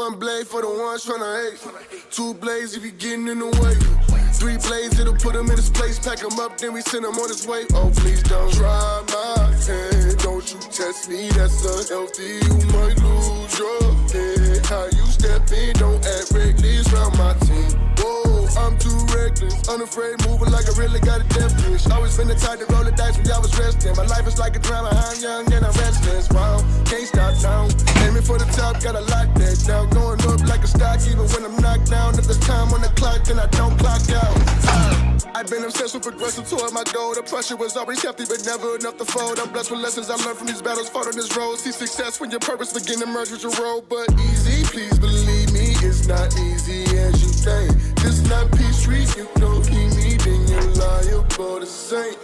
One blade for the ones tryna hate. Two blades if you getting in the way. Three blades, it'll put him in his place. Pack him up, then we send him on his way. Oh, please don't try my hand. Don't you test me, that's unhealthy. You might lose your head. How you step in, don't act reckless round my team. Whoa, I'm too reckless. Unafraid, moving like I really got a death wish. Always been the type to roll the dice when y'all was resting. My life is like a drama, I'm young and I'm restless. Wow, can't stop now. Aiming for the top, gotta lock that down. Going up like a stock, even when I'm knocked down. If there's time on the clock, then I don't clock out. I've been obsessed with progressing toward my goal. The pressure was always hefty, but never enough to fold. I'm blessed with lessons I learned from these battles, fought on this road. See success when your purpose begin to merge with your role. But easy, please believe me, it's not easy as you think. This not peace street, you don't hear me, then you're liable to say.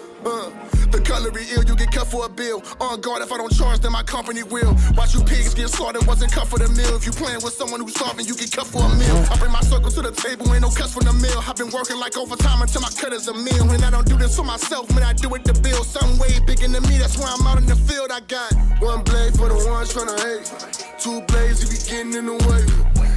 The cutlery ill, you get cut for a bill. On guard, if I don't charge, then my company will. Watch you pigs get slaughtered, wasn't cut for the meal. If you playing with someone who's starving, you get cut for a meal. I bring my circle to the table, ain't no cuts for the meal. I've been working like overtime until my cut is a meal. And I don't do this for myself, man, I do it to build. Some way bigger than me, that's why I'm out in the field. I got one blade for the ones tryna hate. Two blades if you getting in the way.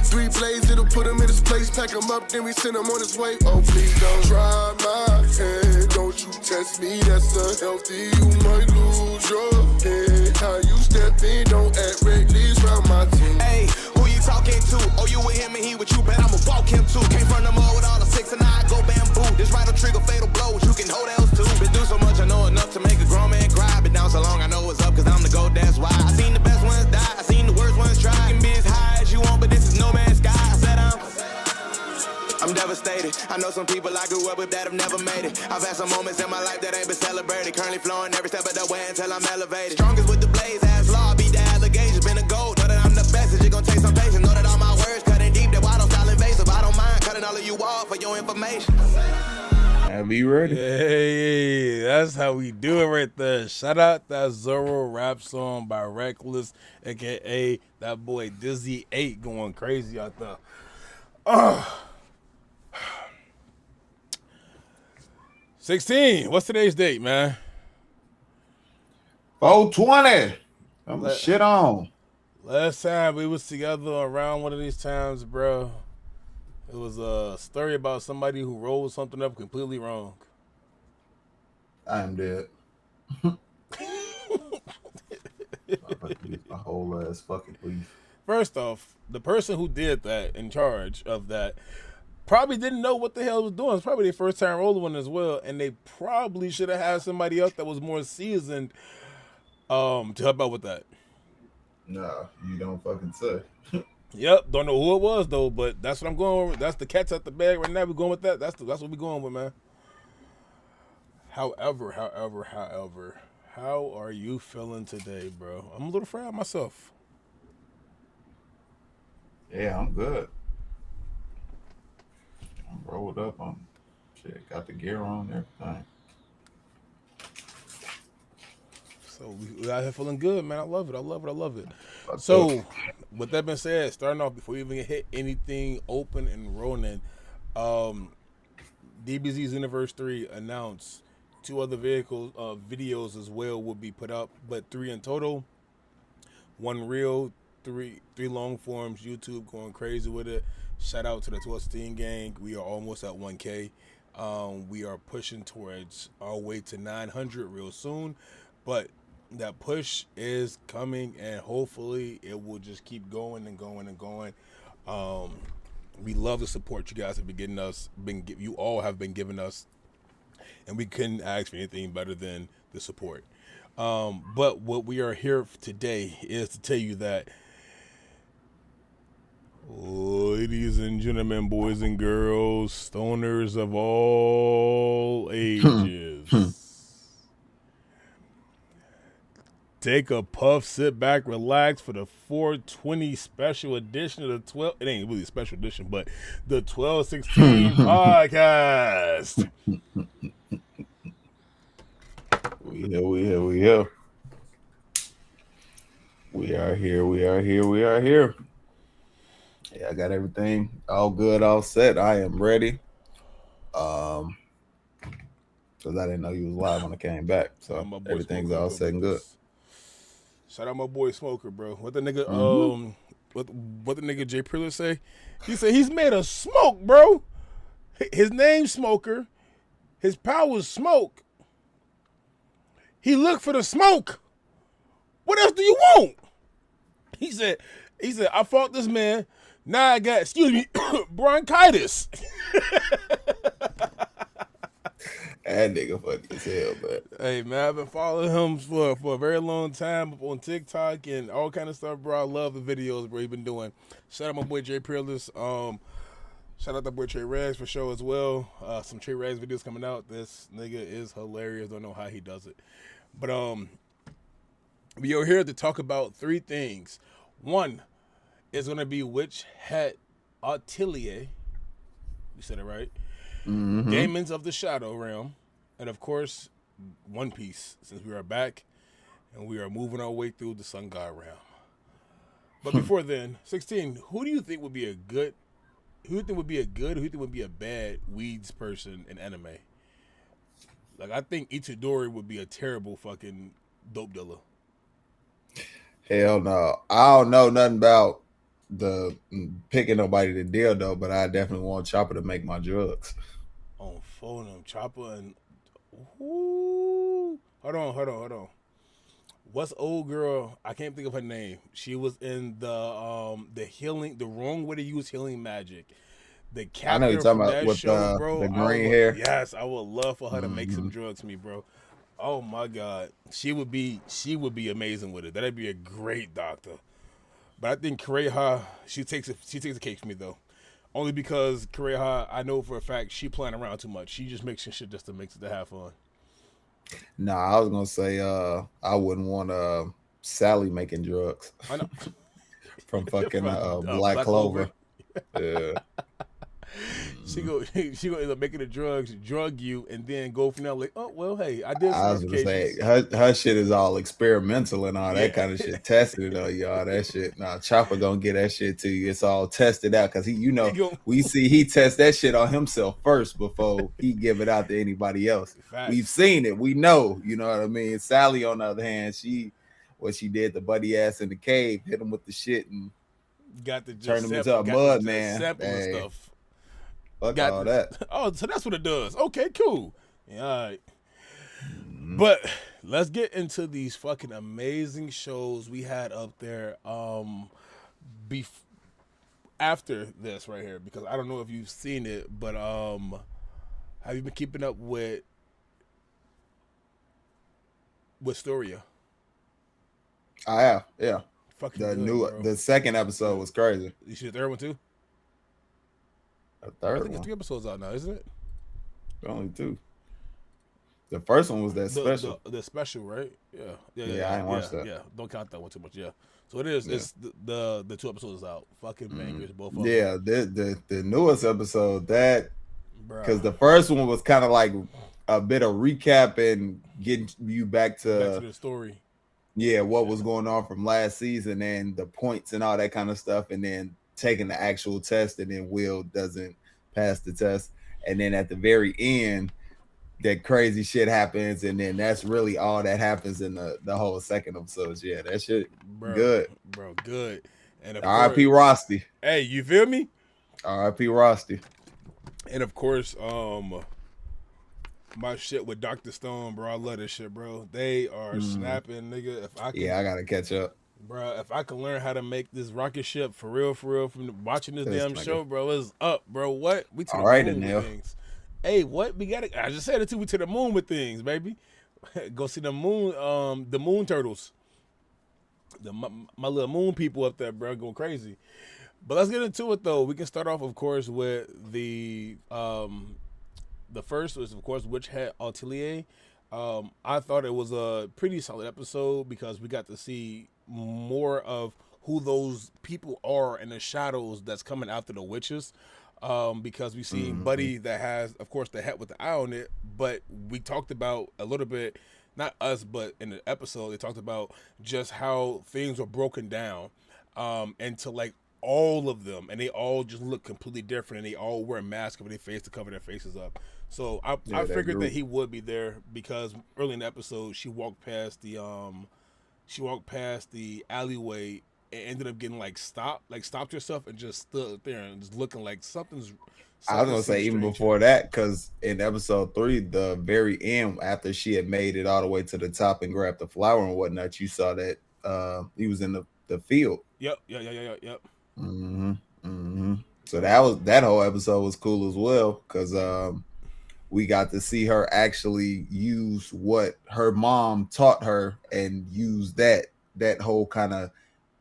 Three blades, it'll put him in his place. Pack him up, then we send him on his way. Oh, please don't try my hand. Don't you test me, that's unhealthy. You might lose your head. How you step in, don't act reckless round my team. Hey, who you talking to? Oh, you with him and he with you, bet I'ma walk him too. Came from the mall with all the 6 and I go bamboo. This right will trigger fatal blows, you can hold else too. Been through so much, I know enough to make a grown man cry. Been down so long, I know it's up, cause I'm the GOAT, that's why. I seen the best ones die, I seen the worst ones try. You can be as high as you want, but this is no man's sky. I said I'm devastated. I know some people I grew up with that have never made it. I've had some moments in my life that ain't been celebrated. Currently flowing every step of the way until I'm elevated. Strongest with the blaze, as law, beat the allegations. Been a gold, know that I'm the best, it's gonna take some patience. Know that all my words cutting deep, that why I don't style invasive. I don't mind cutting all of you off for your information. Have you ready? Hey, that's how we do it right there. Shout out that Zorro rap song by Reckless, aka that boy Dizzy 8 going crazy out there. 16. What's today's date, man? 420. I'm shit on. Last time we was together around one of these times, bro, it was a story about somebody who rolled something up completely wrong. I am dead. My whole ass fucking leaf. First off, the person who did that, in charge of that, probably didn't know what the hell it was doing. It's probably their first time rolling one as well, and they probably should have had somebody else that was more seasoned to help out with that. No, you don't fucking say. Yep, don't know who it was though, but that's what I'm going with. That's the cat's at the bag right now. We're going with that. That's what we're going with, man. However, how are you feeling today, bro? I'm a little fried myself. Yeah, I'm good. I'm rolled up on shit. Got the gear on and everything. So we out here feeling good, man. I love it. So, with that being said, starting off before we even hit anything open and rolling, DBZ's Universe 3 announced 2 other videos as well will be put up, but 3 in total. 1 reel, 3 long forms. YouTube going crazy with it. Shout out to the 12 gang. We are almost at 1K. We are pushing towards our way to 900 real soon, but that push is coming, and hopefully it will just keep going and going and going. We love the support you guys have been getting us. You all have been giving us, and we couldn't ask for anything better than the support. But what we are here today is to tell you that, ladies and gentlemen, boys and girls, stoners of all ages, take a puff, sit back, relax for the 420 special edition of the 12. It ain't really a special edition, but the 1216 podcast. We here. We are here. Yeah, I got everything all good, all set. I am ready. Because I didn't know you was live when I came back. So everything's all set and good. Shout out my boy Smoker, bro. What the nigga what the nigga Jay Priller say? He said he's made of smoke, bro. His name's Smoker. His power's smoke. He looked for the smoke. What else do you want? He said, I fought this man. Now I got, excuse me, bronchitis. That nigga funny as hell, man. Hey, man, I've been following him for a very long time on TikTok and all kind of stuff, bro. I love the videos, bro, he been doing. Shout out my boy Jay Peerless. Shout out that boy Trey Rags for show as well. Some Trey Rags videos coming out. This nigga is hilarious. Don't know how he does it. But we are here to talk about three things. One is going to be which hat Atelier, you said it right, Daemons of the Shadow Realm, and of course, One Piece, since we are back and we are moving our way through the Sun God Realm. But before then, 16, who do you think would be a good, who do you think would be a bad weeds person in anime? Like, I think Itadori would be a terrible fucking dope dealer. Hell no. I don't know nothing about the picking nobody to deal though, but I definitely want Chopper to make my drugs. On phone him, Chopper and ooh. Hold on. What's old girl? I can't think of her name. She was in the healing, the wrong way to use healing magic. The I know captain you're talking from about that with show, bro. the green hair. Yes, I would love for her to make some drugs for me, bro. Oh my God, she would be amazing with it. That'd be a great doctor. But I think Kureha, she takes the cake for me though, only because Kureha, I know for a fact she playing around too much. She just makes shit just to make it to have fun. Nah, I was gonna say I wouldn't want Sally making drugs. I know. From fucking Black Clover. Yeah. She go end up making the drugs, drug you, and then go from there like, oh well, hey, I did. I was gonna say her shit is all experimental and all that kind of shit. Tested on y'all, that shit. Nah, Chopper gonna get that shit to you. It's all tested out because we see he test that shit on himself first before he give it out to anybody else. Facts. We've seen it, we know. You know what I mean? Sally, on the other hand, what she did, the buddy ass in the cave, hit him with the shit and got to turn him into a mud man. Sample and stuff. Fuck all that. Oh, so that's what it does. Okay, cool. Yeah, all right. But let's get into these fucking amazing shows we had up there after this right here, because I don't know if you've seen it, but have you been keeping up with Storia? I have, yeah. Fucking the second episode was crazy. You see the third one too? The third I think one. it's 3 episodes out now, isn't it? Only 2. The first one was that special. The special, right? Yeah. I ain't watched that. Yeah, don't count that one too much. Yeah. So it is. Yeah. It's the 2 episodes out. Fucking bangers, both of them. Yeah, the newest episode, that because the first one was kind of like a bit of recap and getting you back to the story. Yeah, what was going on from last season and the points and all that kind of stuff, and then taking the actual test, and then Will doesn't pass the test, and then at the very end that crazy shit happens, and then that's really all that happens in the whole second episode. Yeah, that shit good. And R.I.P. Rusty. Hey, you feel me? R.I.P. Rusty. And of course, my shit with Dr. Stone, bro. I love this shit, bro. They are snapping, nigga. I gotta catch up. Bro, if I can learn how to make this rocket ship for real, from watching this damn show, bro, it's up, bro. What? We to the moon with things. Hey, what? I just said it too. We to the moon with things, baby. Go see the moon turtles. My little moon people up there, bro, going crazy. But let's get into it though. We can start off, of course, with the first was, of course, Witch Hat Atelier. I thought it was a pretty solid episode because we got to see more of who those people are in the shadows that's coming after the witches. Because we see Buddy that has, of course, the hat with the eye on it, but we talked about a little bit, not us, but in the episode, they talked about just how things were broken down into like all of them, and they all just look completely different, and they all wear masks over their face to cover their faces up. So I figured that he would be there because early in the episode, she walked past the alleyway it ended up getting like stopped herself and just stood there and just looking like something's. I was gonna say even before that, because in episode 3, the very end, after she had made it all the way to the top and grabbed the flower and whatnot, you saw that he was in the field. Yep. Mm-hmm. Mm-hmm. So that whole episode was cool as well, because we got to see her actually use what her mom taught her and use that whole kind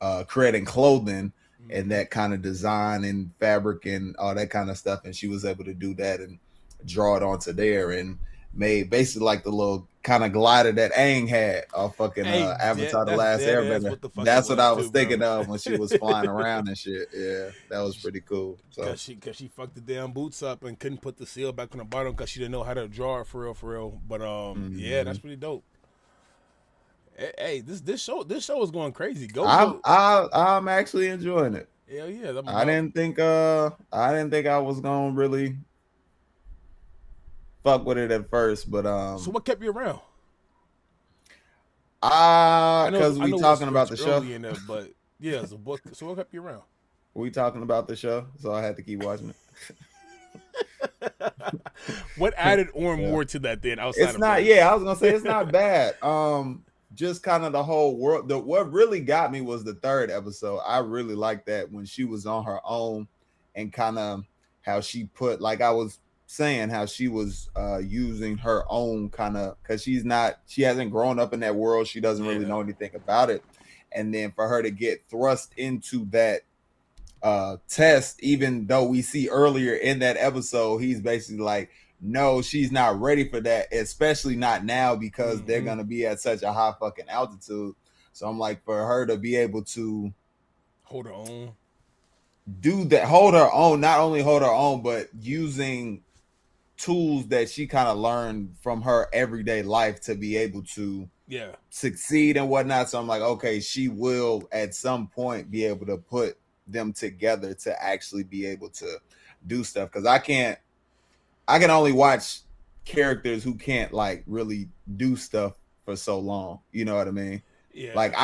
of creating clothing and that kind of design and fabric and all that kind of stuff. And she was able to do that and draw it onto there and made basically like the little kind of glider that Aang had off fucking Avatar The Last Airbender. That's what I was thinking of when she was flying around and shit. Yeah, that was pretty cool. So Cause she fucked the damn boots up and couldn't put the seal back on the bottom because she didn't know how to draw it for real. But yeah, that's pretty dope. Hey, this show is going crazy. I'm actually enjoying it. Hell yeah! I didn't think I was gonna really fuck with it at first, but So what kept you around? Because we talking about the show. In there, but yeah, so what kept you around? We talking about the show, so I had to keep watching it. What added more to that then? Outside it's not. Yeah, I was gonna say it's not bad. Just kind of the whole world. What really got me was the 3rd episode. I really liked that when she was on her own and kind of how she put, like I was saying, how she was using her own kind of, because she hasn't grown up in that world. She doesn't really know anything about it. And then for her to get thrust into that test, even though we see earlier in that episode, he's basically like, no, she's not ready for that, especially not now because they're going to be at such a high fucking altitude. So I'm like, for her to be able to hold her own, do that, hold her own, not only hold her own, but using tools that she kind of learned from her everyday life to be able to succeed and whatnot. So I'm like, okay, she will at some point be able to put them together to actually be able to do stuff. Because I can only watch characters who can't like really do stuff for so long. You know what I mean? Yeah. Like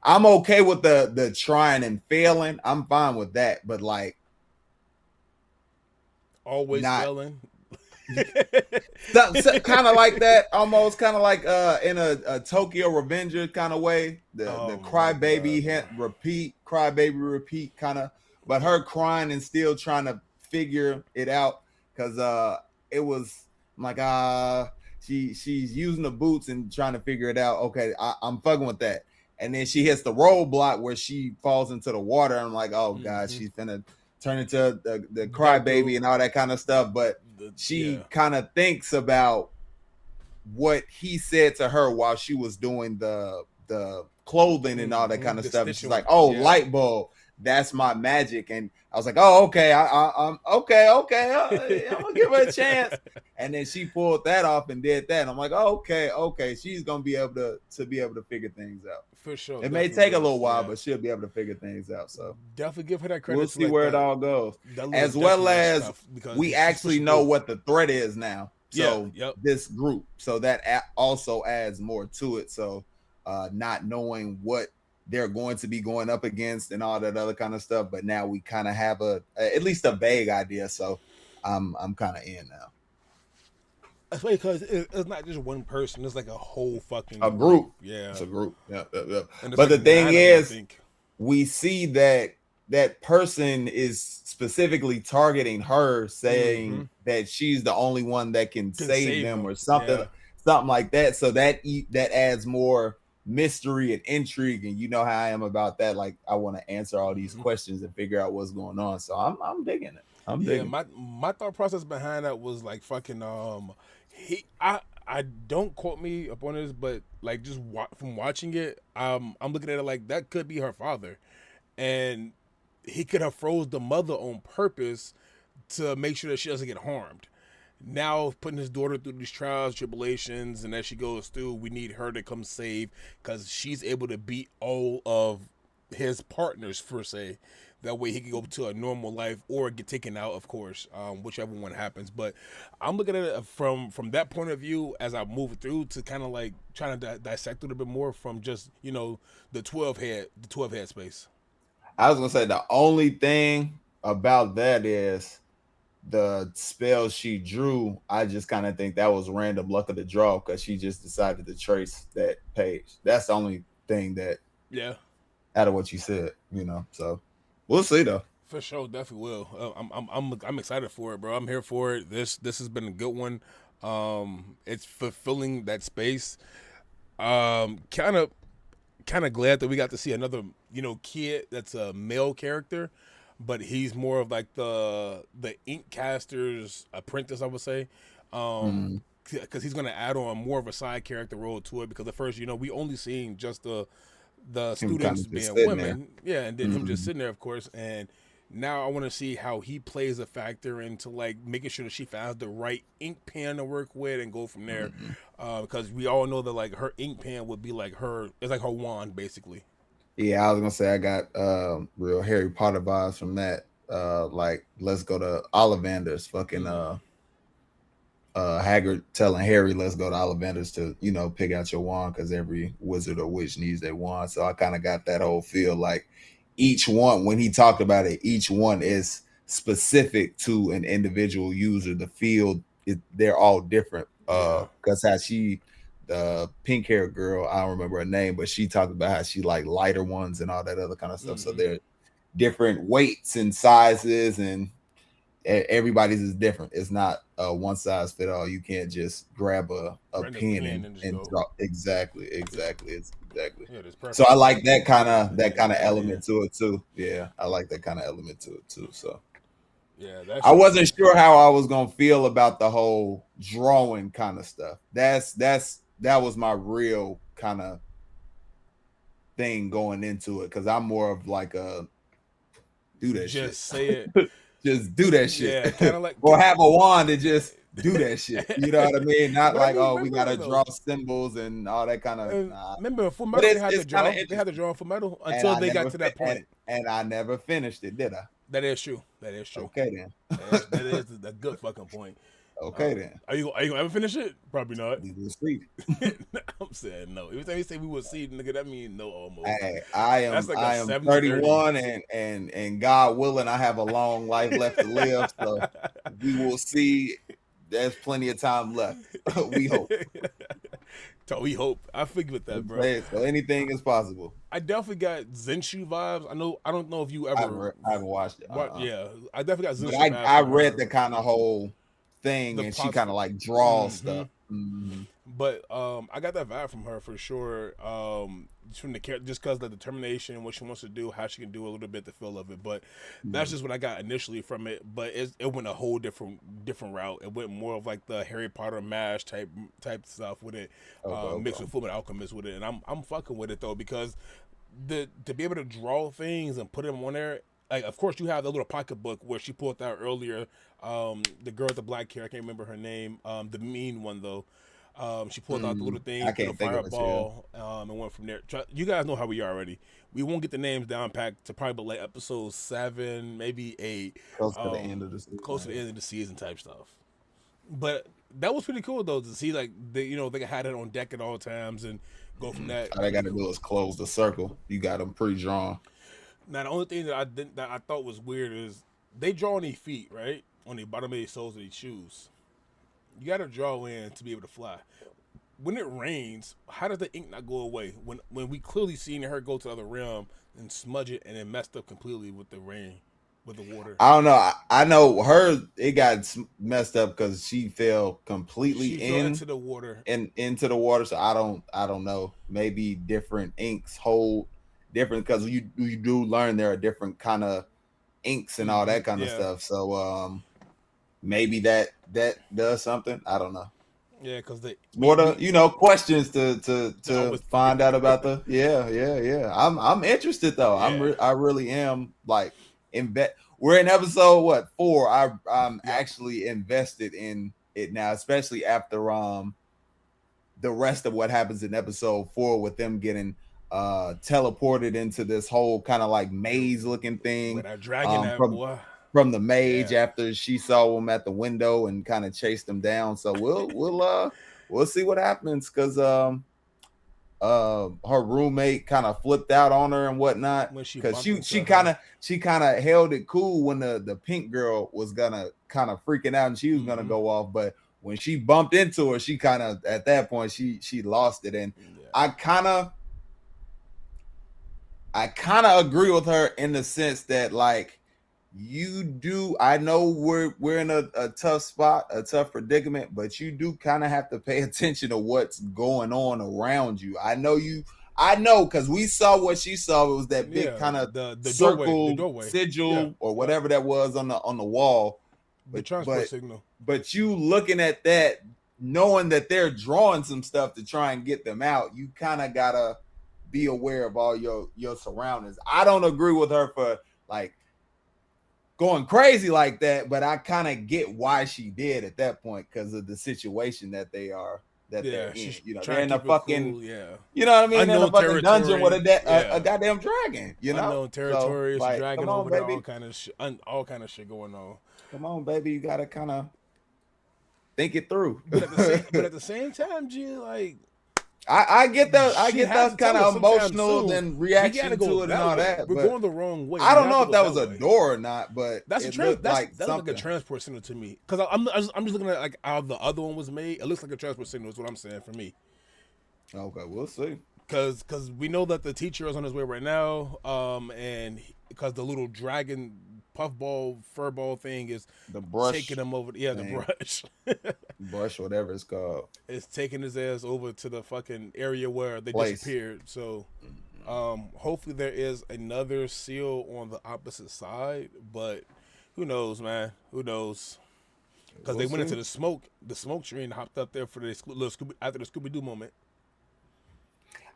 I'm okay with the trying and failing. I'm fine with that. But like always failing. Kind of like that, almost kind of like in a Tokyo Revenger kind of way. The crybaby repeat kind of, but her crying and still trying to figure it out because it was like she's using the boots and trying to figure it out. Okay, I'm fucking with that. And then she hits the roadblock where she falls into the water. And I'm like, oh god, she's gonna turn into the crybaby and all that kind of stuff. But she kind of thinks about what he said to her while she was doing the clothing and all that kind of stuff. And she's like, oh, light bulb, that's my magic. And I was like, oh, okay, I'm okay. I'm gonna give her a chance. And then she pulled that off and did that. And I'm like, oh, okay, she's gonna be able to figure things out. For sure. It may take a little while, but she'll be able to figure things out. So definitely give her that credit. We'll see where it all goes. As well as we actually know what the threat is now. So this group. So that also adds more to it. So not knowing what they're going to be going up against and all that other kind of stuff. But now we kind of have at least a vague idea. So I'm kind of in now. That's funny because it's not just one person. It's like a whole fucking group. Yeah, it's a group. Yeah. But like the thing is, we see that person is specifically targeting her, saying that she's the only one that can save them or something like that. So that adds more mystery and intrigue. And you know how I am about that. Like I want to answer all these questions and figure out what's going on. So I'm digging it. I'm digging. My thought process behind that was like fucking I don't quote me upon this, but like just from watching it, I'm looking at it like that could be her father, and he could have froze the mother on purpose to make sure that she doesn't get harmed. Now putting his daughter through these trials, tribulations, and as she goes through, we need her to come save because she's able to beat all of his partners per se. That way he can go to a normal life or get taken out, of course, whichever one happens. But I'm looking at it from that point of view as I move through to kind of like trying to dissect it a bit more from just, the 12 head space. I was gonna say the only thing about that is the spell she drew. I just kind of think that was random luck of the draw because she just decided to trace that page. That's the only thing that Yeah, out of what you said, So we'll see though. for sure, definitely will. I'm excited for it, bro. I'm here for it. This has been a good one. It's fulfilling that space. Kind of glad that we got to see another kid that's a male character, but he's more of like the ink caster's apprentice, I would say. Mm, Because he's going to add on more of a side character role to it. Because at first, we only seen just the him kind students of just being sitting there. women, yeah, and then him just Mm, sitting there, of course. And now I want to see how he plays a factor into like making sure that she finds the right ink pen to work with and go from there. mm. Because we all know that like her ink pen would be like it's like her wand basically. Yeah, I was gonna say I got real Harry Potter vibes from that. Like let's go to Ollivander's fucking Hagrid telling Harry, let's go to Ollivander's to, pick out your wand because every wizard or witch needs their wand. So I kind of got that whole feel like each one, when he talked about it, each one is specific to an individual user. The field, they're all different. Yeah. Because how the pink haired girl, I don't remember her name, but she talked about how she like lighter ones and all that other kind of stuff. So they're different weights and sizes and everybody's is different. It's not a one size fit all. You can't just grab a Random pen pen and, just and go. drop. Exactly. It's exactly. Yeah, that's perfect. So I like that kind of Yeah. element to it too. Yeah, I like that kind of element to it too. So Yeah, I wasn't sure how I was gonna feel about the whole drawing kind of stuff. That was my real kind of thing going into it because I'm more of like a do that just shit. say it. Just do that shit. Yeah, kind of like or have a wand and just do that shit. You know what I mean? Not But I like, mean, oh, we remember, gotta though, draw symbols and all that kind of. Nah. remember Full But Metal they had the it's kind draw. of They had the interesting. draw for Metal And until I they got never to that point. and I never finished it, did I? That is true. That is true. Okay then. That is a good fucking point. Okay then. Are you gonna ever finish it? Probably not. We will see. I'm saying no. Every time you say we will see, nigga, that means no almost. Hey, I That's like a am 70-30. 31 and God willing, I have a long life left to live. So we will see. There's plenty of time left. We hope. So we hope. I figured that, bro. So anything is possible. I definitely got Zenshu vibes. I don't know if you ever. I haven't watched it. Yeah, I definitely got Zenshu But vibes. I from read her. the kind of whole thing, The and she possi- kind of like draws stuff. Mm-hmm. But I got that vibe from her for sure. From the just because the determination, what she wants to do, how she can do a little bit, the feel of it. But that's just what I got initially from it. But it went a whole different route. It went more of like the Harry Potter mash type stuff with it, mixed with Fullmetal Alchemist with it. And I'm fucking with it though because to be able to draw things and put them on there. Like, of course, you have the little pocketbook where she pulled out earlier. The girl with the black hair, I can't remember her name. The mean one though. She pulled out the little thing, I put a can't think of it, fireball, and went from there. You guys know how we are already. We won't get the names down packed to probably like episode 7, maybe 8. Close to the end of the season. Close to the end of the season type stuff. But that was pretty cool though to see like they had it on deck at all times and go from that. All they got to do is close the circle. You got them pre-drawn. Now the only thing that I thought was weird is they draw on their feet, right? On the bottom of their soles of their shoes. You got to draw in to be able to fly. When it rains, how does the ink not go away? When we clearly seen her go to the other realm and smudge it and then messed up completely with the rain, with the water. I don't know. I know her. It got messed up because she fell completely into the water. Into the water. So I don't know. Maybe different inks hold different because you do learn there are different kind of inks and all that kind of stuff. So maybe that does something. I don't know. Yeah, because more questions to find out about the yeah. I'm interested though. Yeah. I really am like we're in episode 4. I'm actually invested in it now, especially after the rest of what happens in episode 4 with them getting teleported into this whole kind of like maze looking thing with that dragon from the mage after she saw him at the window and kind of chased him down. So we'll see what happens because her roommate kind of flipped out on her and whatnot, When she because bumped she into she kind of held it cool when the pink girl was gonna kind of freaking out and she was gonna go off, but when she bumped into her, she kind of at that point she lost it. And I kind of agree with her in the sense that, like, I know we're in a tough spot, a tough predicament, but you do kind of have to pay attention to what's going on around you. I know because we saw what she saw. It was that big kind of the circle doorway. sigil or whatever that was on the wall. The transport signal. But you looking at that, knowing that they're drawing some stuff to try and get them out, you kind of gotta be aware of all your surroundings. I don't agree with her for like going crazy like that, but I kind of get why she did at that point because of the situation that they're in. You know, they're in a fucking cool, you know what I mean? Unknown in a fucking dungeon with territory. a goddamn dragon. You know, unknown territory, so, like, dragon come on, over there, baby. all kind of shit going on. Come on, baby, you gotta kind of think it through. But at the same time, G, like, I get that kind of emotional and reaction to it and all way. that. We're going the wrong way. I don't know if that was a door or not, but that's like a transport signal to me. Because I'm just looking at like how the other one was made. It looks like a transport signal. Is what I'm saying for me. Okay, we'll see. Because we know that the teacher is on his way right now. And because the little dragon puffball furball thing is the brush taking him over. The brush. Brush, whatever it's called. It's taking his ass over to the fucking area where they disappeared. So, hopefully there is another seal on the opposite side. But who knows, man? Who knows? Because they went into the smoke tree and hopped up there for the little after the Scooby-Doo moment.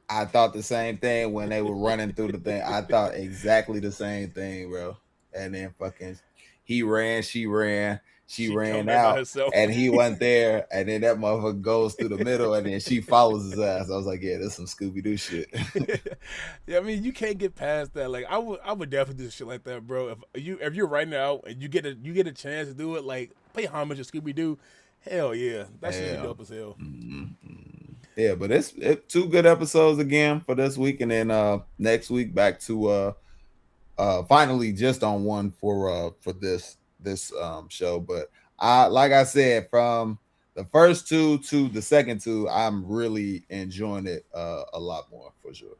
I thought the same thing when they were running through the thing. I thought exactly the same thing, bro. And then fucking he ran, she ran out, and he went there, and then that motherfucker goes through the middle, and then she follows his ass. I was like, yeah, this some Scooby-Doo shit. Yeah, I mean, you can't get past that. Like, I would definitely do shit like that, bro. If you're writing out and you get a chance to do it, like, pay homage to Scooby-Doo, hell yeah, that shit is dope as hell. Mm-hmm. Yeah, but it's 2 good episodes again for this week, and then next week back to finally just on one for this show. But like I said, from the first 2 to the second 2, I'm really enjoying it a lot more for sure.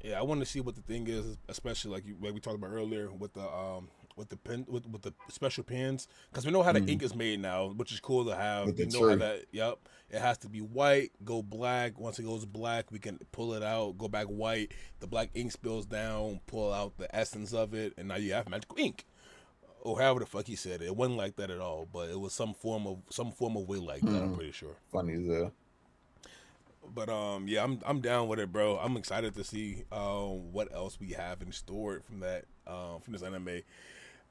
Yeah, I want to see what the thing is, especially like we talked about earlier with the pen with the special pens, because we know how the ink is made now, which is cool to have. With you the know how tree. that. Yep, it has to be white, go black. Once it goes black, we can pull it out, go back white. The black ink spills down, pull out the essence of it, and now you have magical ink. Or however the fuck he said it. It wasn't like that at all, but it was some form of way like that. I'm pretty sure. Funny as hell. But yeah, I'm down with it, bro. I'm excited to see what else we have in store from that from this anime.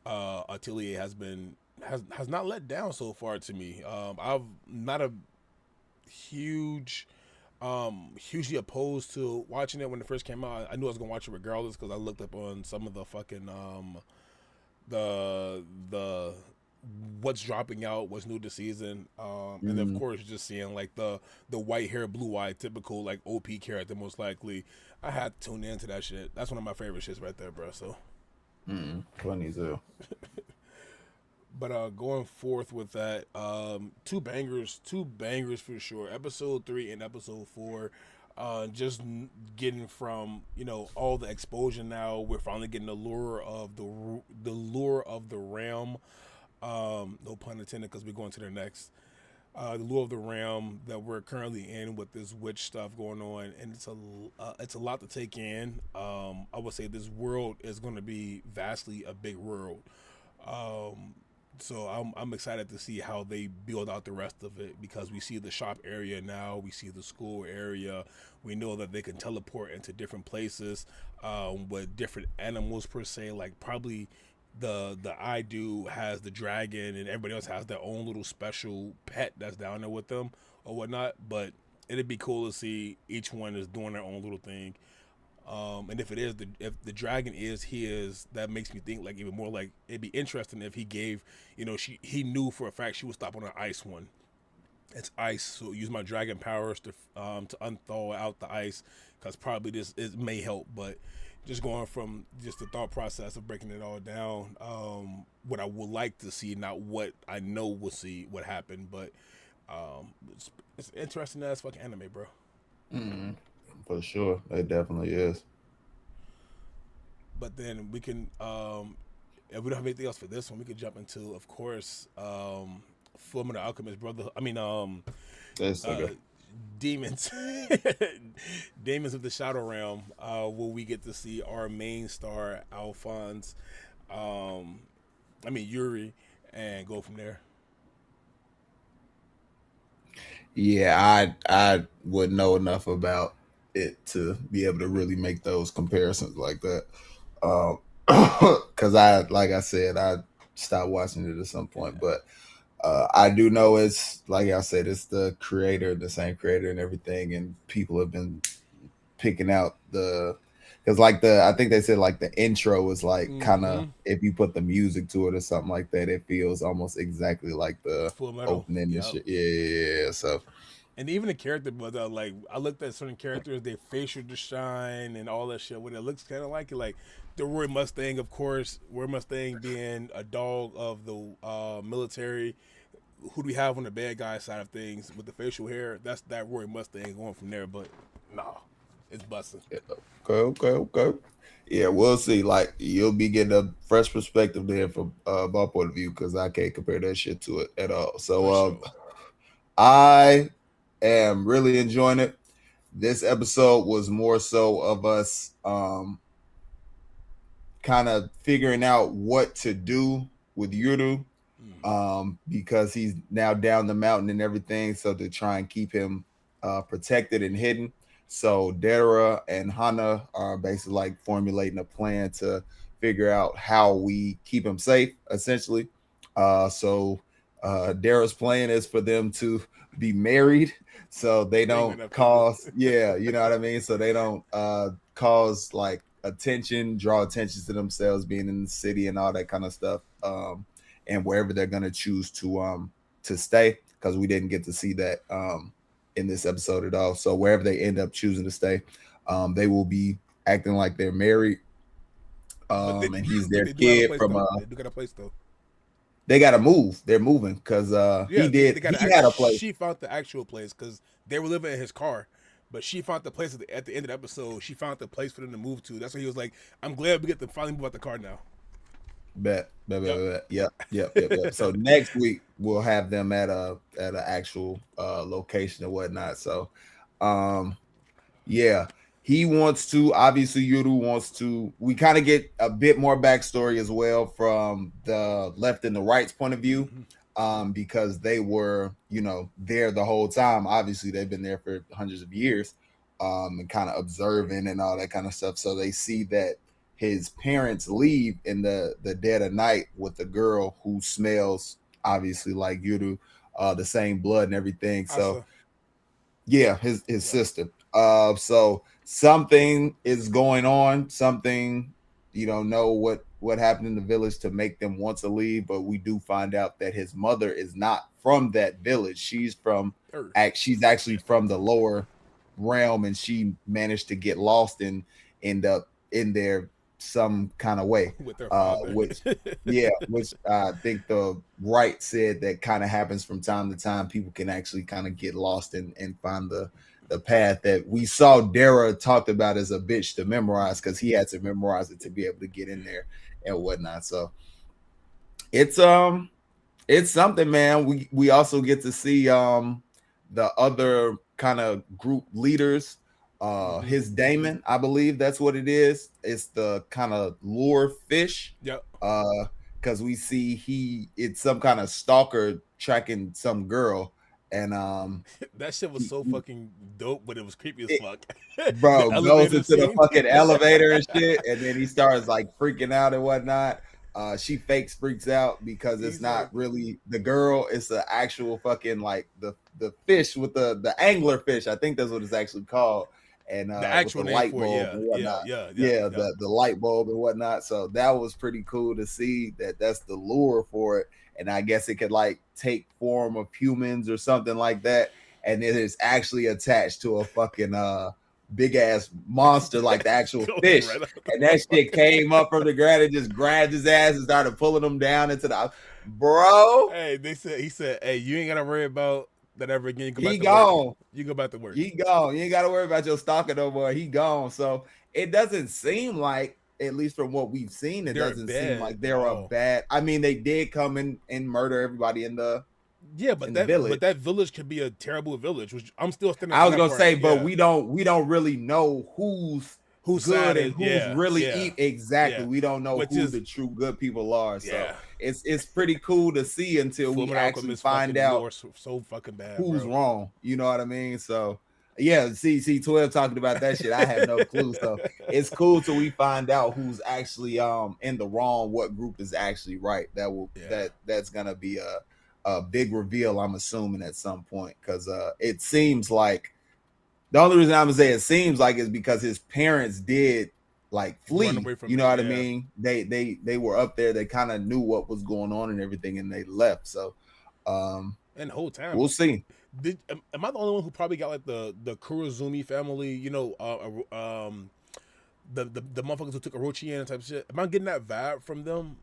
Atelier has not let down so far to me. I'm not a hugely opposed to watching it when it first came out. I knew I was gonna watch it regardless because I looked up on some of the fucking the what's dropping out, what's new this season, and of course just seeing like the white hair, blue eye, typical like OP character most likely. I had to tune into that shit. That's one of my favorite shits right there, bro. So funny as hell. But going forth with that, 2 bangers for sure. Episode 3 and episode 4. Just getting from all the exposure now. We're finally getting the lure of the realm. No pun intended, because we're going to their next. The lure of the realm that we're currently in with this witch stuff going on, and it's a lot to take in. I would say this world is going to be vastly a big world. So I'm excited to see how they build out the rest of it, because we see the shop area now, we see the school area, we know that they can teleport into different places with different animals per se, like probably the I do has the dragon and everybody else has their own little special pet that's down there with them or whatnot, but it'd be cool to see each one is doing their own little thing. And if the dragon is his, that makes me think like even more like it'd be interesting if he gave, he knew for a fact she would stop on an ice one. It's ice, so use my dragon powers to unthaw out the ice, because probably this it may help. But just going from just the thought process of breaking it all down, what I would like to see, not what I know we'll see what happened, but it's interesting as fucking anime, bro. For sure, it definitely is. But then we can, if we don't have anything else for this one, we could jump into, of course, Fullmetal Alchemist brother. I mean, It's uh, okay. Demons, Demons of the Shadow Realm. Where we get to see our main star Alphonse, Yuri, and go from there. Yeah, I would know enough about it to be able to really make those comparisons like that. Because like I said, I stopped watching it at some point, but I do know it's like I said, it's the same creator and everything, and people have been picking out the because like I think they said like the intro is like kind of Mm-hmm. if you put the music to it or something like that, it feels almost exactly like the Full Metal. opening and Yep. shit. Yeah. So And even the character, but like I looked at certain characters, their facial design and all that shit. What it looks kind of like, the Roy Mustang, of course. Roy Mustang being a dog of the military. Who do we have on the bad guy side of things with the facial hair? That's that Roy Mustang going from there. But nah, it's busting. yeah, okay. Yeah, we'll see. Like you'll be getting a fresh perspective there from my point of view because I can't compare that shit to it at all. For So sure. I am really enjoying it. This episode was more so of us kind of figuring out what to do with Yuru because he's now down the mountain and everything. So to try and keep him protected and hidden. So Dara and Hana are basically like formulating a plan to figure out how we keep him safe, essentially. So Dara's plan is for them to be married so they Bring don't enough people. cause, yeah, you know what I mean? So they don't cause like draw attention to themselves being in the city and all that kind of stuff. And wherever they're gonna choose to stay, because we didn't get to see that in this episode at all. So wherever they end up choosing to stay, they will be acting like they're married. But they, And he's but their they do have a kid place from though. They do got a place though. they gotta move. They're moving because Yeah, they got he had a place. she found the actual place because they were living in his car, but she found the place at the end of the episode. She found the place for them to move to. That's why he was like, "I'm glad we get to finally move out the car now." Yep. Yep. So next week we'll have them at an actual location or whatnot. So um yeah, he wants to. Obviously, Yuru wants to. We kind of get a bit more backstory as well from the left and the right's point of view, because they were, there the whole time. Obviously, they've been there for hundreds of years, and kind of observing and all that kind of stuff. So they see that his parents leave in the dead of night with the girl who smells obviously like Yuru, the same blood and everything. So Asa. yeah, his Yep. sister. So something is going on. Something you don't know what happened in the village to make them want to leave, but we do find out that his mother is not from that village. Earth. She's actually from the lower realm, and she managed to get lost and end up in there some kind of way. With their father. Which yeah, which I think the right said that kind of happens from time to time. People can actually kind of get lost and find the path that we saw Dara talked about as a bitch to memorize because he had to memorize it to be able to get in there and whatnot. So it's it's something, man. We also get to see the other kind of group leaders. His Daemon, I believe that's what it is. It's the kind of lure fish. Yep. Because we see it's some kind of stalker tracking some girl, and That shit was so he- fucking dope, but it was creepy as it, fuck. The bro goes elevator into the scene. fucking elevator and shit, and then he starts like freaking out and whatnot. She freaks out because it's He's like, not really the girl, it's the actual fucking like the fish with the angler fish. I think that's what it's actually called. and The with actual the name light for it, bulb yeah, and yeah, whatnot. yeah, yeah, Yeah, yeah. the light bulb and whatnot. So that was pretty cool to see that that's the lure for it. And I guess it could like take form of humans or something like that. And it is actually attached to a fucking big ass monster like the actual Going fish. right up the And that shit came up from the ground and just grabbed his ass and started pulling him down into the bro. Hey, he said, hey, you ain't gotta worry about that ever again. You go He back to work. gone. You go back to work. He gone. You ain't got to worry about your stalker no more. He gone. So it doesn't seem like, at least from what we've seen, it They're doesn't bad seem like they're at a all. bad. I mean, they did come in and murder everybody in the Yeah, but the village. that village could be a terrible village, which I'm still standing. I for was that gonna part. say, but Yeah. we don't really know who's Whose good side and is who's really exactly. yeah. We don't know Which who is the true good people are. So yeah. it's pretty cool to see until we Fullmetal actually Alchemist find fucking out lore so fucking bad, who's bro. wrong. You know what I mean? So yeah, see 12 talking about that shit. I have no clue. So it's cool till we find out who's actually in the wrong, what group is actually right. That's gonna be a big reveal, I'm assuming, at some point. Cause it seems like the only reason I'm gonna say it seems like is because his parents did like flee. Run away from You know it, what I yeah. mean? They were up there, they kind of knew what was going on and everything, and they left. So And the whole time, we'll see. am I the only one who probably got like the Kurozumi family? You know, the motherfuckers who took Orochi and type of shit. Am I getting that vibe from them?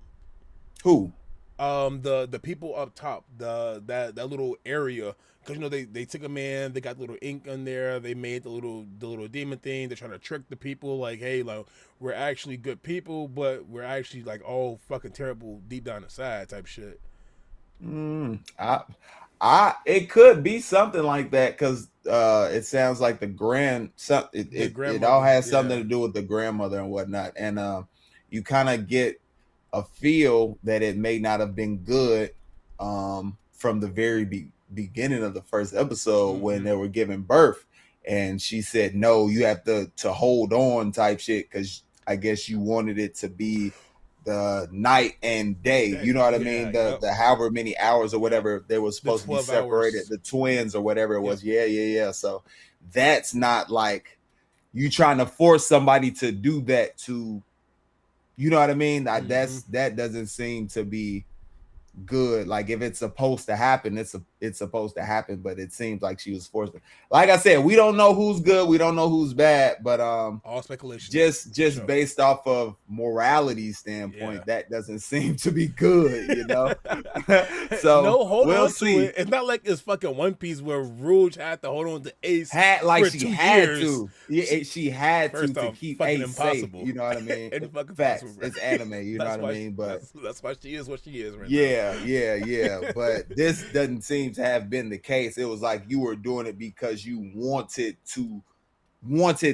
Who? The people up top, that little area, because you know they took a man, they got little ink on there, they made the little demon thing. They're trying to trick the people, like, hey, like we're actually good people, but we're actually like all fucking terrible deep down inside type shit. It could be something like that because it sounds like it all has something to do with the grandmother and whatnot, and you kind of get a feel that it may not have been good from the very beginning of the first episode when they were giving birth, and she said, no, you have to hold on type shit, because I guess you wanted it to be the night and day, you know what I mean, the however many hours or whatever they were supposed to be separated, hours. the twins or whatever it was. Yeah. So that's not like you trying to force somebody to do that to, you know what I mean? That doesn't seem to be good. Like if it's supposed to happen, it's supposed to happen, but it seems like she was forced. Like I said, we don't know who's good, we don't know who's bad, but all speculation. Just based off of morality standpoint, that doesn't seem to be good, you know. So no, hold we'll on see. to it. It's not like it's fucking One Piece where Rouge had to hold on to Ace Like for she 2 had years. to. Yeah, she had First to off, keep fucking Ace impossible. safe. You know what I mean? And fucking facts. impossible, It's anime. You know what I mean? But that's why she is what she is right now. yeah. But this doesn't seem to have been the case. It was like you were doing it because you wanted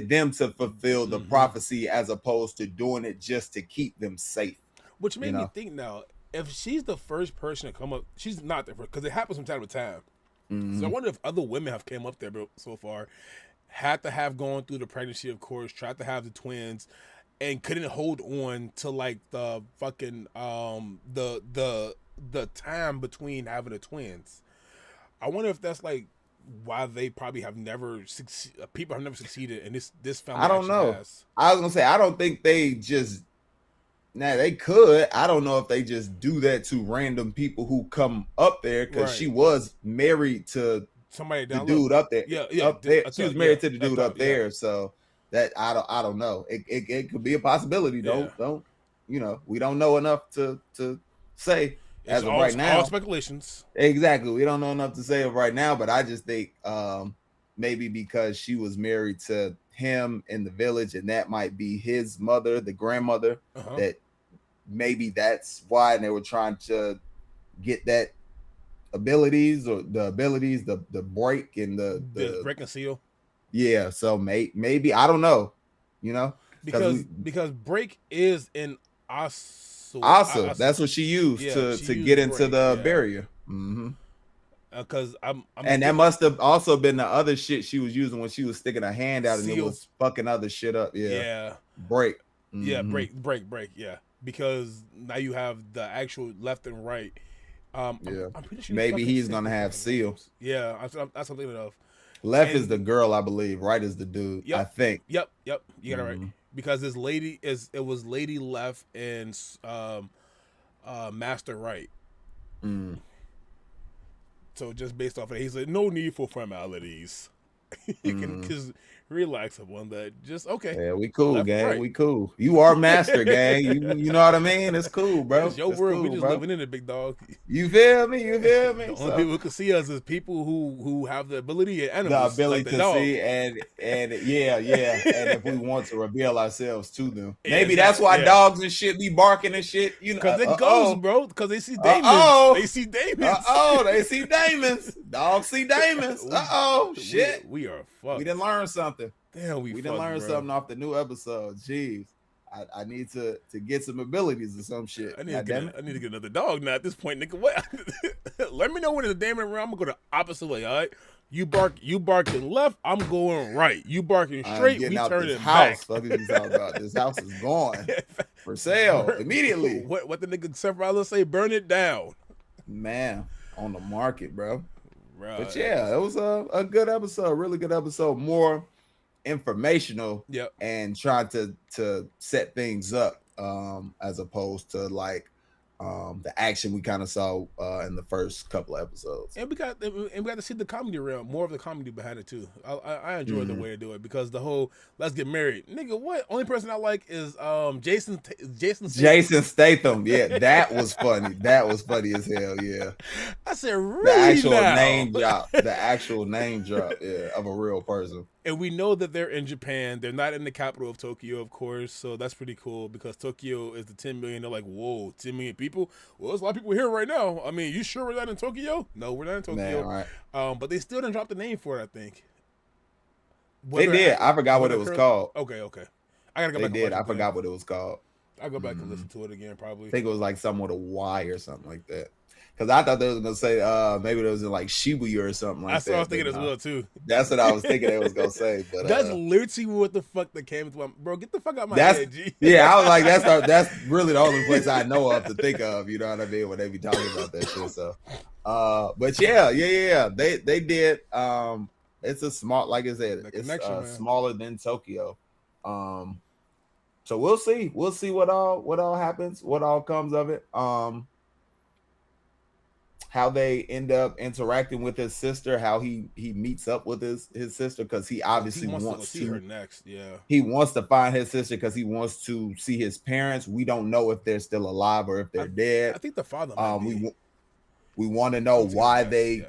them to fulfill the prophecy, as opposed to doing it just to keep them safe. Which made me think now, if she's the first person to come up, she's not the first, because it happens from time to time. So I wonder if other women have came up there so far, had to have gone through the pregnancy, of course, tried to have the twins, and couldn't hold on to like the fucking the time between having the twins. I wonder if that's like why they probably have never people have never succeeded, and this family. I don't know. Has. I was gonna say, I don't think they just. Now they could. I don't know if they just do that to random people who come up there, because she was married to somebody down the dude up there. Up there. She was married to the dude up there. So that I don't know. It could be a possibility. Don't you know? We don't know enough to say as of right now. All speculations. Exactly. We don't know enough to say of right now, but I just think maybe because she was married to him in the village, and that might be his mother, the grandmother, that maybe that's why, and they were trying to get that the break and the break and seal. Yeah, so maybe I don't know, you know, because break is in Asa. That's what she used to get into the barrier. Because and that must have also been the other shit she was using when she was sticking her hand out and it was fucking other shit up. Break. Break. Yeah, because now you have the actual left and right. I'm pretty sure maybe he's gonna have seal. Yeah, that's something of. Left And is the girl, I believe. Right is the dude, I yep, think. yep. You got it right. Because this lady it was Lady Left and Master Right. Mm. So just based off of it, he said no need for formalities. You can just relax upon that. Just okay. Yeah, we cool, Left, gang. right. We cool. You are master, gang. You know what I mean? It's cool, bro. It's your It's world. We cool, just bro. living in it, big dog. You feel me? You feel me? The only people who can see us is people who have the ability and the animals, ability like the to dog. see and yeah, and if we want to reveal ourselves to them, Yeah, maybe that's why yeah. dogs and shit be barking and shit. You know, Because it goes, bro. Because they see Daemons. Uh-oh. They see Daemons. They see Daemons. Dogs see Daemons. Shit. We are fucked. We didn't learn something. Damn, We didn't learn something off the new episode. Jeez. I need to get some abilities or some shit. I need to get another dog now at this point, nigga. What? Let me know when it's a Daemon around. I'm gonna go the opposite way, all right? You barking left, I'm going right. You barking straight, we turning back. What are you talking about? This house is gone for sale immediately. What the nigga Sephiroth say? Burn it down. Man, on the market, bro. Right. But yeah, it was a good episode, really good episode. More informational, and trying to set things up, as opposed to like the action we kind of saw in the first couple of episodes. And we got to see the comedy realm, more of the comedy behind it too. I enjoyed the way to do it, because the whole let's get married, nigga. What? Only person I like is Jason Statham. Yeah, that was funny. That was funny as hell. Yeah, I said really the actual now? name drop. The actual name drop. Yeah, of a real person. And we know that they're in Japan. They're not in the capital of Tokyo, of course. So that's pretty cool, because Tokyo is the 10 million. They're like, whoa, 10 million people? Well, there's a lot of people here right now. I mean, you sure we're not in Tokyo? No, we're not in Tokyo. Man, right. But they still didn't drop the name for it, I think. They did. I forgot what it was called. Okay. I gotta go back. They did. I forgot what it was called. I'll go back and listen to it again, probably. I think it was like something with a Y or something like that. Because I thought they was gonna say maybe it was in like Shibuya or something like that. That's what I was thinking as well too. That's what I was thinking they was gonna say. But that's literally what the fuck that came to my bro. Get the fuck out of my head, G. Yeah, I was like, that's really the only place I know of to think of. You know what I mean? When they be talking about that shit. So, but yeah. They did. It's a small, like I said, it's smaller than Tokyo. So we'll see. We'll see what all happens, what all comes of it. How they end up interacting with his sister, how he meets up with his sister, because he obviously wants to see her next. Yeah, he wants to find his sister because he wants to see his parents. We don't know if they're still alive or if they're dead. I think the father. We want to know why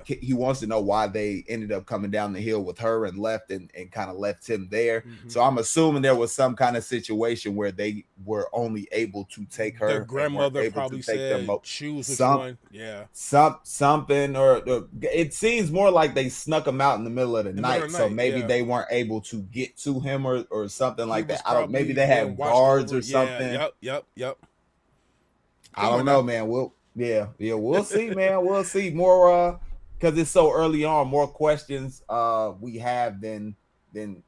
he wants to know why they ended up coming down the hill with her and left and kind of left him there. So I'm assuming there was some kind of situation where they were only able to take her. The grandmother probably said, choose which one. Yeah. Something, or it seems more like they snuck him out in the middle of the night. So maybe they weren't able to get to him or something like that. I don't, maybe they had guards or something. Yep. I don't know, man. We'll see, man. We'll see more because it's so early on. More questions we have than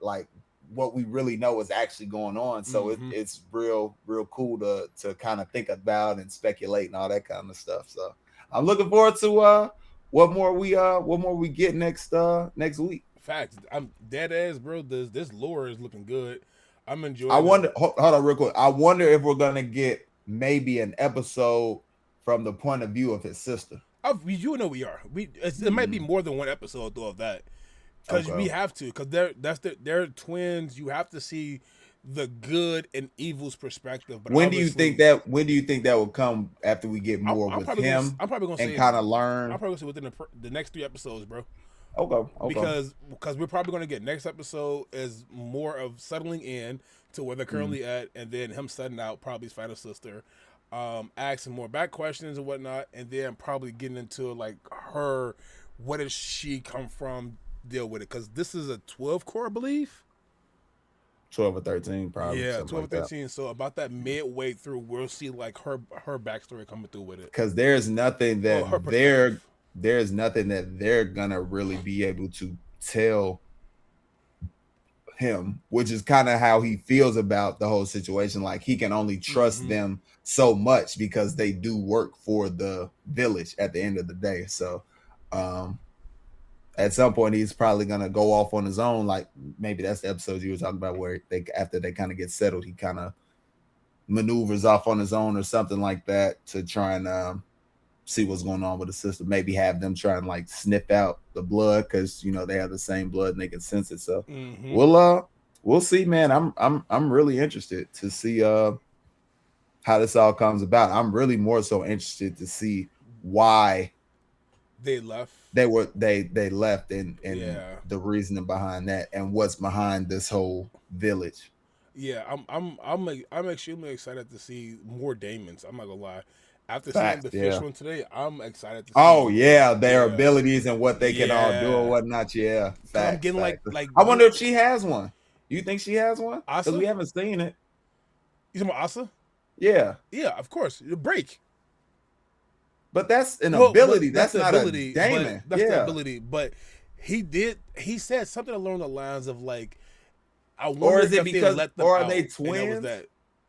like what we really know is actually going on. So it's real cool to kind of think about and speculate and all that kind of stuff. So I'm looking forward to what more we get next week. Facts. I'm dead ass, bro. This lore is looking good. I'm enjoying. I wonder. Hold on, real quick. I wonder if we're gonna get maybe an episode from the point of view of his sister. You know we are. It might be more than one episode though of that, because we have to. Because they're twins. You have to see the good and evil's perspective. But when do you think that will come after we get more with him? I'm probably gonna and kind of learn. I'm probably gonna say within the next 3 episodes, bro. Okay. Because we're probably gonna get next episode is more of settling in to where they're currently at, and then him setting out probably his final sister. Asking more back questions and whatnot, and then probably getting into like her, where does she come from, deal with it, because this is a 12 core, I believe. 12 or 13, probably. Yeah, 12 or 13. So about that midway through, we'll see like her backstory coming through with it. Because there's nothing that they're gonna really be able to tell him, which is kind of how he feels about the whole situation. Like he can only trust them so much because they do work for the village at the end of the day. So at some point he's probably gonna go off on his own. Like maybe that's the episode you were talking about where they after they kind of get settled, he kind of maneuvers off on his own or something like that to try and see what's going on with the system. Maybe have them try and like sniff out the blood because you know they have the same blood and they can sense it. So we'll see, man. I'm really interested to see how this all comes about. I'm really more so interested to see why they left. They left and the reasoning behind that and what's behind this whole village. Yeah, I'm extremely excited to see more Daemons. I'm not gonna lie. After seeing the fish one today, I'm excited to see. Oh yeah, their abilities and what they can all do or whatnot. Yeah, I'm getting like. I wonder if she has one. You think she has one? Because we haven't seen it. You talking about Asa? Yeah. Yeah, of course. The break. But that's an ability. That's not ability, a Daemon. That's the ability. But he said something along the lines of like, I wonder or is it if because they let them or out, are they twins?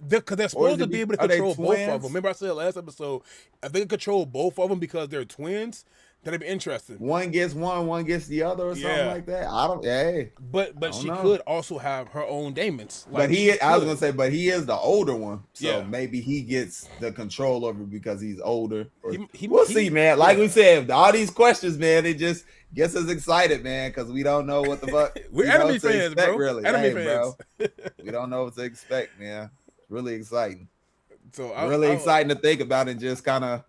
Because they're supposed to be able to control both of them. Remember I said last episode, if they can control both of them because they're twins, that'd be interesting. One gets one gets the other or something like that. I don't. Hey, but she could also have her own Daemons. Like, I was gonna say, but he is the older one, so maybe he gets the control over it because he's older. Or, we'll see, man. Like we said, all these questions, man, it just gets us excited, man, because we don't know what the fuck we're enemy fans, bro. Really, enemy fans. Bro. We don't know what to expect, man. It's really exciting. So really exciting to think about and just kind of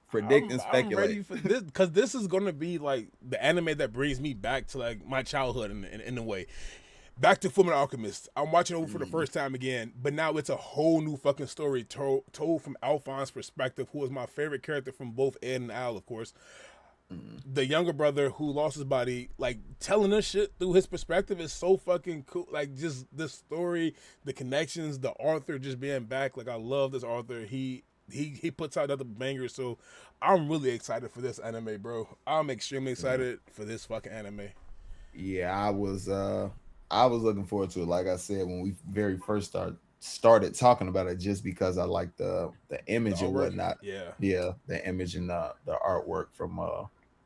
predict and speculate. I'm ready for this because this is going to be like the anime that brings me back to like my childhood in a way. Back to Fullmetal Alchemist. I'm watching it over for the first time again, but now it's a whole new fucking story told from Alphonse's perspective, who is my favorite character from both Ed and Al, of course. The younger brother who lost his body, like telling us shit through his perspective is so fucking cool. Like just this story, the connections, the Arthur just being back. Like I love this Arthur. He puts out other bangers, so I'm really excited for this anime, bro. I'm extremely excited for this fucking anime. Yeah, I was looking forward to it. Like I said, when we very first started talking about it, just because I like the image and whatnot. Yeah, the image and the artwork from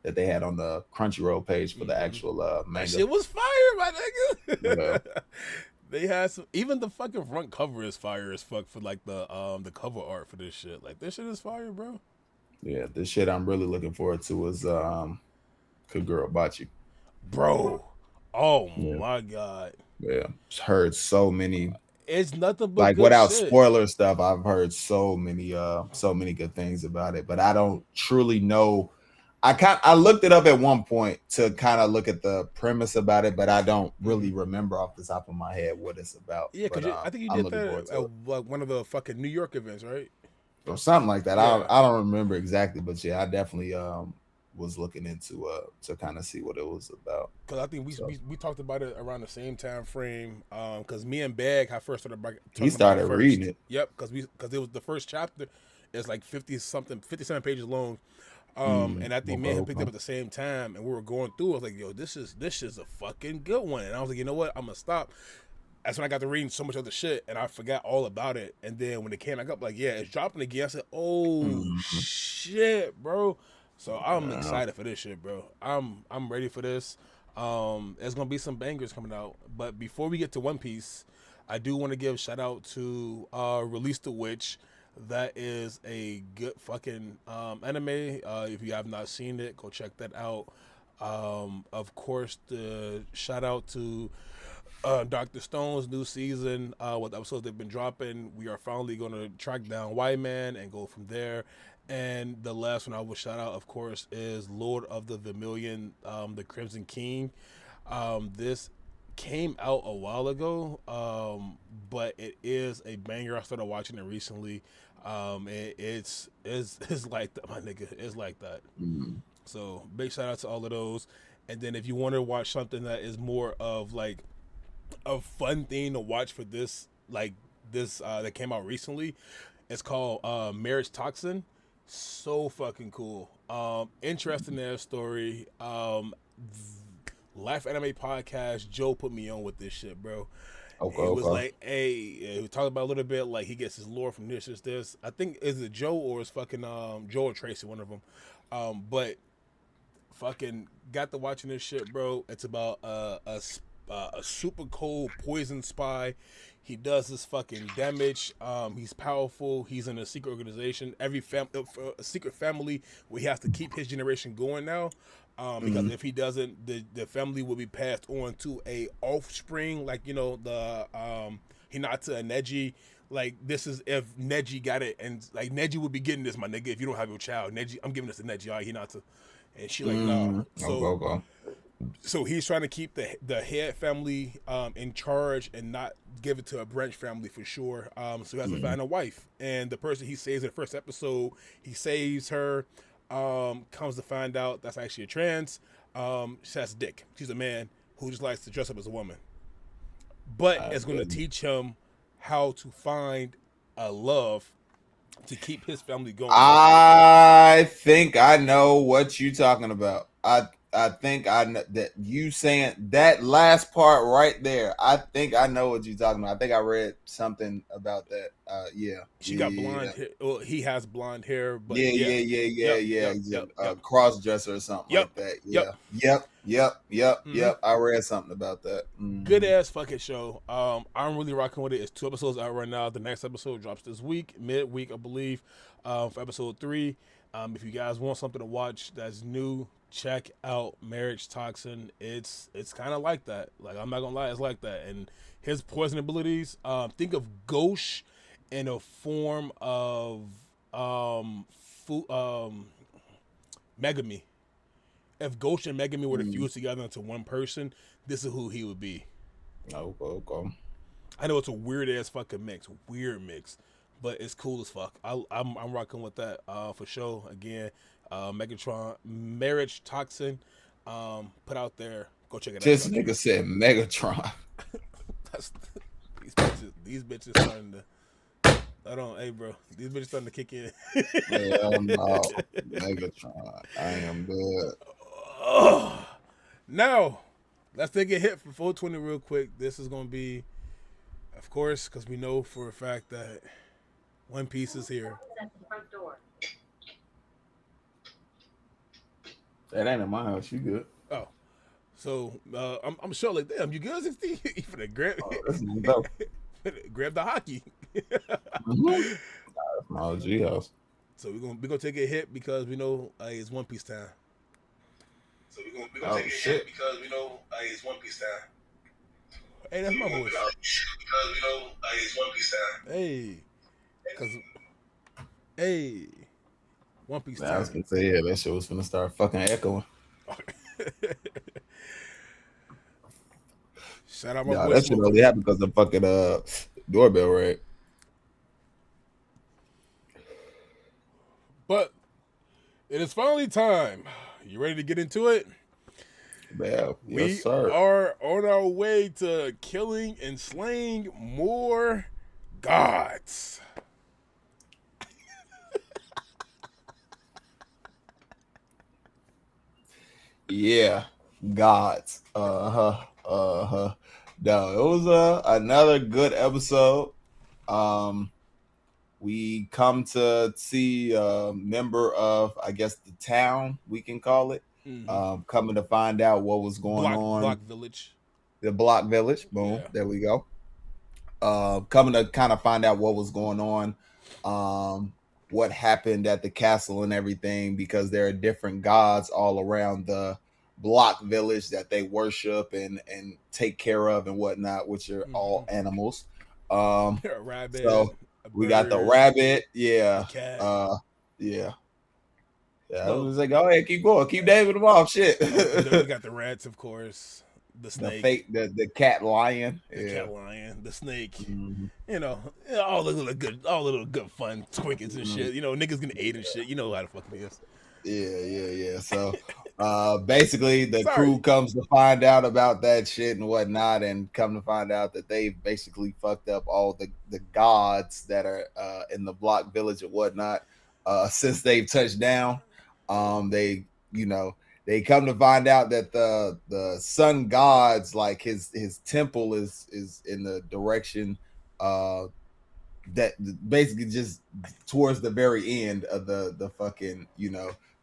that they had on the Crunchyroll page for the actual manga. That shit was fire, my nigga. Yeah. They had some. Even the fucking front cover is fire as fuck for like the cover art for this shit. Like this shit is fire, bro. Yeah, this shit I'm really looking forward to is Kagura Bachi. Bro, oh my god. Yeah, heard so many. It's nothing but like good without shit. Spoiler stuff. I've heard so many good things about it, but I don't truly know. I looked it up at one point to kind of look at the premise about it, but I don't really remember off the top of my head what it's about. Yeah, because I think you did that at like one of the fucking New York events, right? Or something like that. Yeah. I don't remember exactly, but yeah, I definitely was looking into to kind of see what it was about. Because I think we talked about it around the same time frame. Because me and Bag, I first started talking he started about it reading it. Yep, because it was the first chapter. It's like 57 pages long. And I think me and him picked up at the same time, and we were going through. I was like, "Yo, this is a fucking good one." And I was like, "You know what? I'm gonna stop." That's when I got to reading so much other shit, and I forgot all about it. And then when it came back up, like, yeah, it's dropping again. I said, "Oh shit, bro!" So I'm excited for this shit, bro. I'm ready for this. There's gonna be some bangers coming out. But before we get to One Piece, I do want to give a shout out to Release the Witch. That is a good fucking anime. If you have not seen it, go check that out. Of course, the shout out to Dr. Stone's new season. What episodes they've been dropping. We are finally going to track down White Man and go from there. And the last one I will shout out, of course, is Lord of the Vermilion, the Crimson King. This came out a while ago, but it is a banger. I started watching it recently. It's like that, my nigga. It's like that. So big shout out to all of those. And then if you want to watch something that is more of like a fun thing to watch for this, like this that came out recently, it's called Marriage Toxin. So fucking cool. Interesting in their story. Life Anime Podcast, Joe put me on with this shit, bro. Okay, it was like, hey, we talked about a little bit, like he gets his lore from this. I think is it Joe or it's fucking Joe or Tracy, one of them. But fucking got to watching this shit, bro. It's about a super cold poison spy. He does this fucking damage. He's powerful. He's in a secret organization. Every a secret family where he has to keep his generation going now. Because if he doesn't, the family will be passed on to a offspring, like the Hinata and Neji. Like, this is if Neji got it, and like Neji would be getting this, my nigga. If you don't have your child, Neji, I'm giving this to Neji. All right, Hinata, and she like, nah. So he's trying to keep the head family in charge and not give it to a branch family for sure. So he has to find a wife, and the person he saves in the first episode, he saves her. Comes to find out that's actually a trans. She has a dick. She's a man who just likes to dress up as a woman, but it's going to teach him how to find a love to keep his family going. I think I know what you're talking about. I think I know that you saying that last part right there. I think I know what you're talking about. I think I read something about that. Yeah. She got blonde hair. Well, he has blonde hair, but yeah. Cross dresser or something like that. Yeah. Yep. I read something about that. Good ass fucking show. I'm really rocking with it. It's 2 episodes out right now. The next episode drops this week, midweek, I believe, for episode 3. If you guys want something to watch that's new, check out Marriage Toxin. It's kind of like that. Like, I'm not gonna lie, it's like that. And his poison abilities, think of Ghosh in a form of Megami. If Ghosh and Megami were to fuse together into one person, this is who he would be. Okay. I know it's a weird ass fucking mix, but it's cool as fuck. I'm rocking with that for sure. Again, Megatron Marriage Toxin, put out there. Go check it out. This nigga said Megatron. These bitches starting to. Hey bro, these bitches starting to kick in. Hell no, Megatron. I am good. Now, let's take a hit for 420 real quick. This is gonna be, of course, because we know for a fact that One Piece is here. That ain't in my house. You good? Oh, so I'm sure like, damn, you good, 60? You finna grab, grab the hockey. That's my OG house. So we're gonna take a hit because we know it's One Piece time. Shit. Because we know it's One Piece time. Hey, that's my voice. Because we know it's One Piece time. Hey, One Piece time. I was gonna say, yeah, that shit was gonna start fucking echoing. Shout out my voice. That shit only happened because the fucking doorbell rang. But it is finally time. You ready to get into it? Yeah, We are on our way to killing and slaying more gods. Yeah, gods. No, it was another good episode. We come to see a member of, I guess, the town, we can call it, coming to find out what was going on. Block Village. The Block Village. Boom. Yeah. There we go. Coming to kind of find out what was going on, what happened at the castle and everything, because there are different gods all around the Block Village that they worship and take care of and whatnot, which are all animals. Rabbit, so we got the rabbit, a cat. I was like, go ahead, keep going, keep naming them off. Shit. Then we got the rats, of course. The snake, the cat lion, cat lion, the snake. You know, all the little good fun twinkets and shit. You know, niggas getting ate and shit. You know how the fuck it is. Yeah. So basically the crew comes to find out about that shit and whatnot, and come to find out that they've basically fucked up all the gods that are in the Block Village and whatnot since they've touched down. They come to find out that the sun gods, like his temple is in the direction that basically just towards the very end of the fucking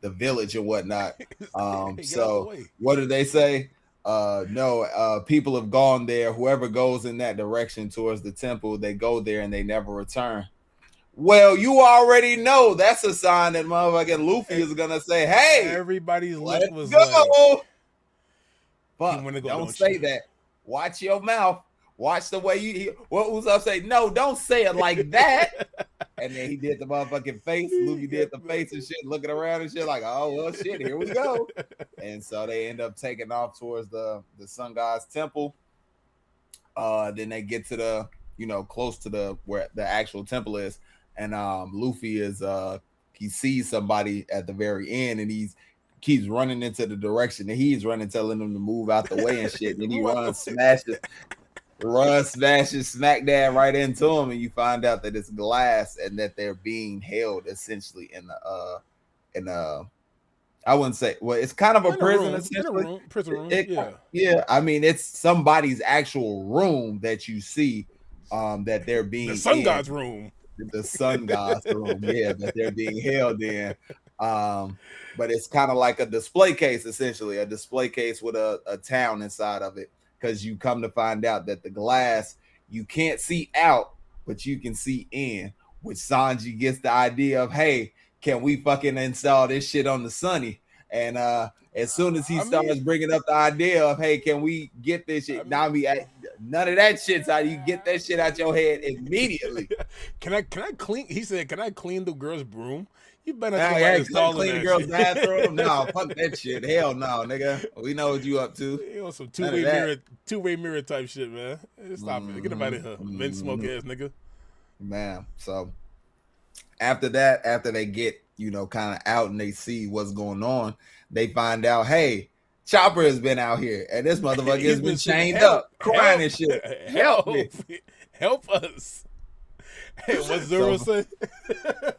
village and whatnot. Get out the So way. what did they say? No, people have gone there. Whoever goes in that direction towards the temple, they go there and they never return. Well, you already know that's a sign that motherfucking Luffy is gonna say, "Hey, Everybody's let's look was go." like, Fuck, wanna go, don't don't say you? that. Watch your mouth. Watch the way you. What Usopp say? No, don't say it like that. And then he did the motherfucking face. Luffy did the face and shit, looking around and shit, like, oh well, shit, here we go. And so they end up taking off towards the Sun God's temple. Then they get to the, close to the where the actual temple is, and Luffy is he sees somebody at the very end, and he's keeps running into the direction that he's running, telling them to move out the way and shit. And then he smashes smack dab right into him, and you find out that it's glass and that they're being held essentially in the I wouldn't say, well, it's kind of a prison essentially. Prison room. Yeah. I mean, it's somebody's actual room that you see that they're being the Sun God's room. The Sun God's room, yeah, that they're being held in. But it's kind of like a display case, essentially, a display case with a town inside of it. Because you come to find out that the glass, you can't see out, but you can see in, which Sanji gets the idea of, hey, can we fucking install this shit on the Sunny? And as soon as he starts bringing up the idea of, hey, can we get this shit? Nami, none of that shit's out. You get that shit out your head immediately. Can I clean? He said, can I clean the girl's broom? You better not clean the girl's bathroom. No, fuck that shit. Hell no, nigga. We know what you up to. You know, some two-way mirror type shit, man. Stop it. Get him out of here. Men smoke ass nigga. Man, so after that, after they get, kind of out and they see what's going on, they find out, hey, Chopper has been out here and this motherfucker has been chained up, crying and shit. Help me. Help us. Hey, what Zoro say?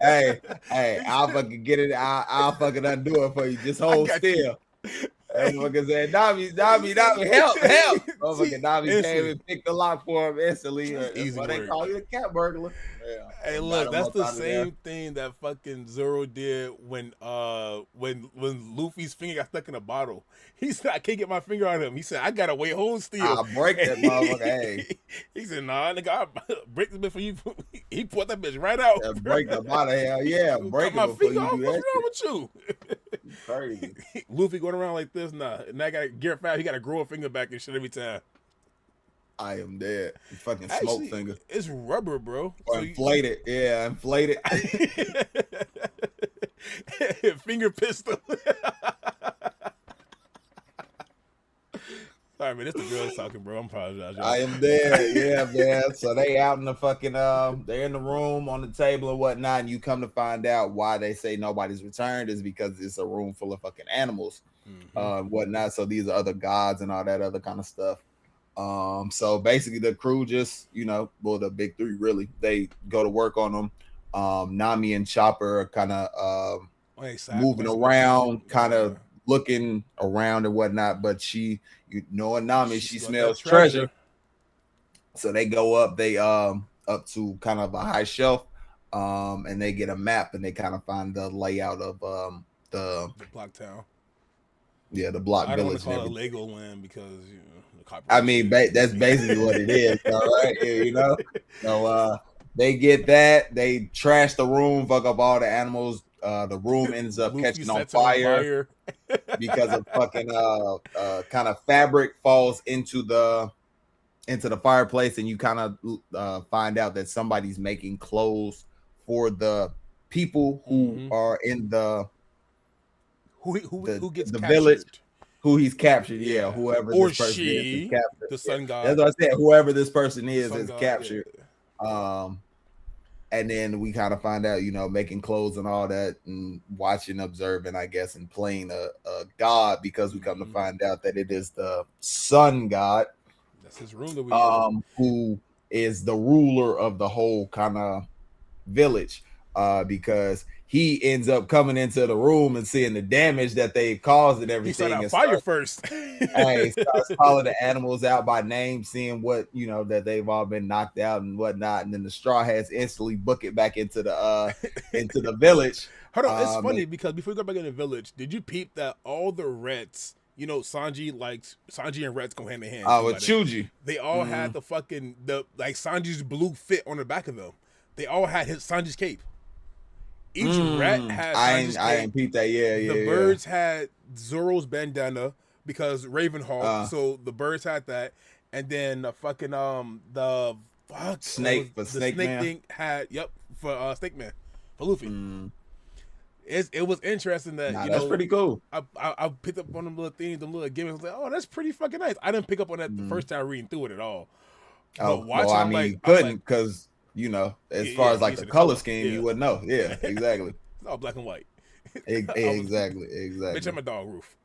hey, I'll fucking get it. I'll fucking undo it for you. Just hold still. Motherfucker said, Nami, help. Motherfucker, Nami came and picked the lock for him instantly. Easy work. They call you a cat burglar. Yeah. Hey, look, that's the same thing that fucking Zoro did when Luffy's finger got stuck in a bottle. He said, I can't get my finger on him. He said, I gotta wait hold still. I'll break that motherfucker. Hey. He said, nah, nigga, I'll break this bitch for you. He put that bitch right out. Yeah, break the bottle, hell yeah. Break it before you do that. What's wrong with you? Crazy. Luffy going around like this, nah. And I gotta get fast. He gotta grow a finger back and shit every time. I am dead. Fucking smoke finger. It's rubber, bro. Or so inflated. Yeah, inflated. Finger pistol. Sorry, man. It's the girls talking, bro. I'm apologizing. I am dead. Yeah, man. So they out in the fucking they're in the room on the table and whatnot, and you come to find out why they say nobody's returned is because it's a room full of fucking animals, whatnot. So these are other gods and all that other kind of stuff. So basically the crew just, well, the big three really, they go to work on them. Nami and Chopper are kind of moving around, kind of looking around and whatnot, but Nami, she smells treasure. So they go up, up to kind of a high shelf, and they get a map and they kind of find the layout of the block town. Yeah, the block village. I don't want to call it Legoland because I mean, that's basically what it is, all right? So they get that, they trash the room, fuck up all the animals. The room ends up catching on fire because of fucking kind of fabric falls into the fireplace, and you kind of find out that somebody's making clothes for the people who are in the who gets the captured. village. Who he's captured, yeah. Whoever or this person is captured. The Sun God. That's what I said. Whoever this person is God, captured. Yeah. And then we kind of find out, making clothes and all that, and watching, observing, I guess, and playing a god, because we come to find out that it is the Sun God. That's his room that we who is the ruler of the whole kind of village, because he ends up coming into the room and seeing the damage that they caused and He everything. started out And fire first. starts calling the animals out by name, seeing what that they've all been knocked out and whatnot. And then the Straw Hats instantly book it back into the village. Hold on, it's funny because before we go back in the village, did you peep that all the Reds, Sanji and Reds go hand in hand. With Chuji. They all had the Sanji's blue fit on the back of them. They all had Sanji's cape. Each rat had Sanji's cape. I ain't peeped that. Yeah. The birds had Zoro's bandana because Ravenhawk. So the birds had that, and then the snake Man thing had for Snake Man for Luffy. It was interesting that that's pretty cool. I picked up on them little things, them little gimmicks. I was like, oh, that's pretty fucking nice. I didn't pick up on that the first time reading through it at all. You couldn't because as far as like the color scheme, you wouldn't know. Yeah, exactly. It's all black and white. Exactly. Bitch, I'm a dog roof.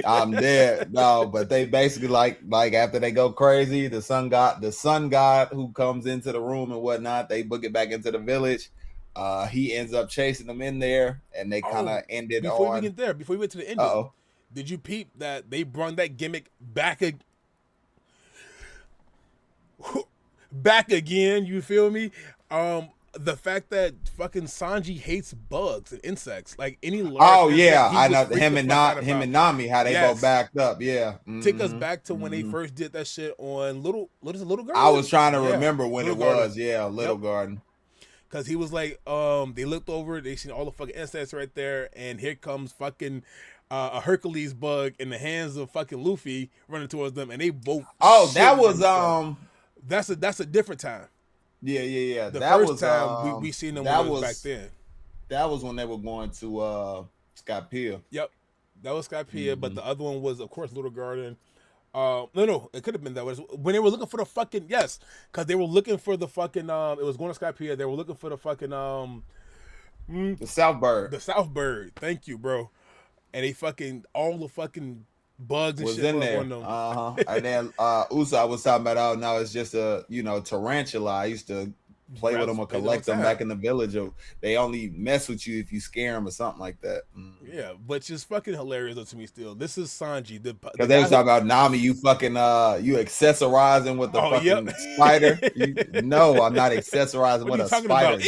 I'm dead. No, but they basically like after they go crazy, the sun god who comes into the room and whatnot, they book it back into the village. He ends up chasing them in there, and they kind of ended before we get there. Before we went to the ending, did you peep that they brought that gimmick back again? You feel me? The fact that fucking Sanji hates bugs and insects, like any large insect, I know him and Nami, how they both backed up. Yeah, take us back to when they first did that shit on Little Garden. I was trying to remember when it was. Yeah, Little Garden. Because he was like, they looked over, they seen all the fucking insects right there, and here comes fucking a Hercules bug in the hands of fucking Luffy running towards them, and they both. Oh, that was That's a different time. Yeah. The first time we seen them back then. That was when they were going to Skypiea. Yep, that was Skypiea, but the other one was, of course, Little Garden. No, it could have been that way. When they were looking for the fucking because they were looking for the fucking it was going to Skypiea. They were looking for the fucking the South Bird. The South Bird. Thank you, bro. And they fucking all the fucking bugs and was shit in there. On them. And then Usopp was talking about, oh no, it's just a tarantula. I used to play with them or collect them back in the village. Or they only mess with you if you scare them or something like that. Yeah, but just fucking hilarious though to me still. This is Sanji. Because they was talking about Nami, you fucking you accessorizing with the fucking spider. No, I'm not accessorizing with a spider.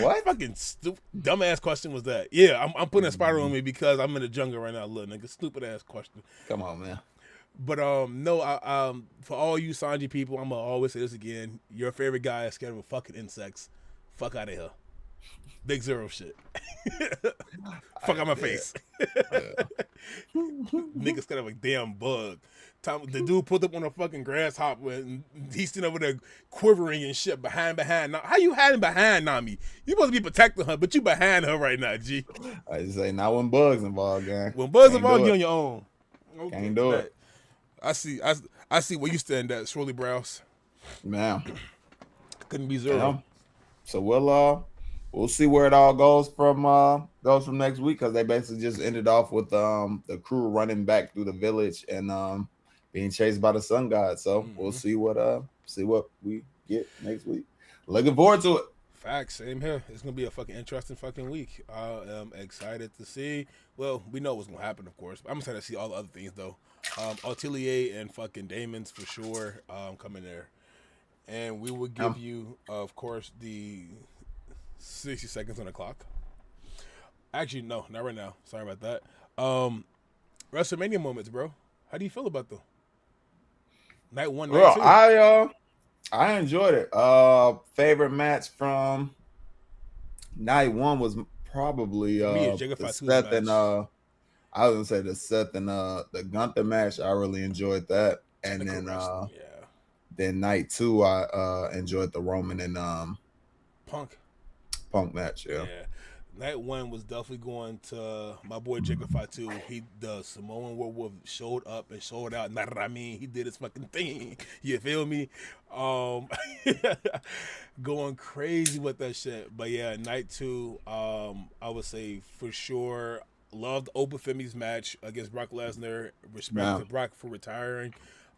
What fucking dumbass question was that? Yeah, I'm putting a spider on me because I'm in the jungle right now, little nigga. Stupid ass question. Come on, man. But no, for all you Sanji people, I'm gonna always say this again. Your favorite guy is scared of fucking insects. Fuck out of here. Big Zero shit. Fuck out my face. Nigga scared of a damn bug. The dude pulled up on a fucking grasshopper and he's sitting over there quivering and shit behind. How you hiding behind Nami? You supposed to be protecting her, but you behind her right now, G. I just say not when bugs involved, gang. When bugs involved, you on your own. Okay, can't do it. I see where you stand at, Shirley Browse. Man. Couldn't be Zero. Yeah. So we'll see where it all goes from next week, because they basically just ended off with the crew running back through the village and being chased by the sun god. So we'll see what we get next week. Looking forward to it. Facts, same here. It's gonna be a fucking interesting fucking week. I am excited to see. Well, we know what's gonna happen, of course. But I'm excited to see all the other things though. Atelier and fucking Daemons for sure coming there, and we will give you, of course, the 60 seconds on the clock. Actually, no, not right now. Sorry about that. WrestleMania moments, bro. How do you feel about them? Night 1, night 2. I enjoyed it. Favorite match from night 1 was probably the Seth and I was gonna say the Seth and the Gunther match. I really enjoyed that. And then night 2 I enjoyed the Roman and Punk match. Yeah. Night 1 was definitely going to my boy Jacob Fatu. The Samoan Werewolf showed up and showed out. Not I mean, he did his fucking thing. You feel me? Going crazy with that shit. But yeah, night 2, I would say for sure. Loved Open Femi's match against Brock Lesnar. Respect to Brock for retiring.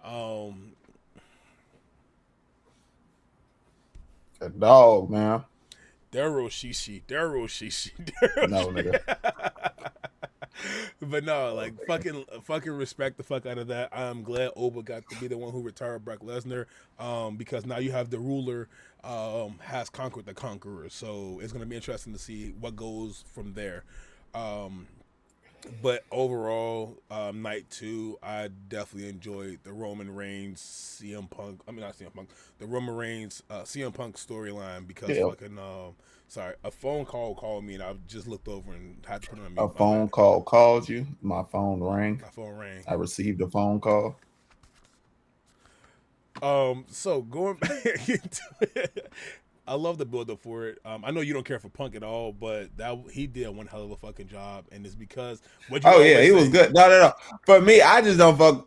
A dog, man. Daryl Shishi. No, nigga. But no, like fucking respect the fuck out of that. I'm glad Oba got to be the one who retired Brock Lesnar, because now you have the ruler has conquered the conqueror. So it's gonna be interesting to see what goes from there. But overall, night 2, I definitely enjoyed the Roman Reigns CM Punk. I mean, not CM Punk, the Roman Reigns CM Punk storyline because Yeah. fucking sorry, a phone call called me and I just looked over and had to put it on mute. A phone call called you. My phone rang. My phone rang. I received a phone call. So going back into it, I love the build up for it. I know you don't care for Punk at all, but he did one hell of a fucking job, and it's because what you. Oh yeah, he was good. No. For me, I just don't fuck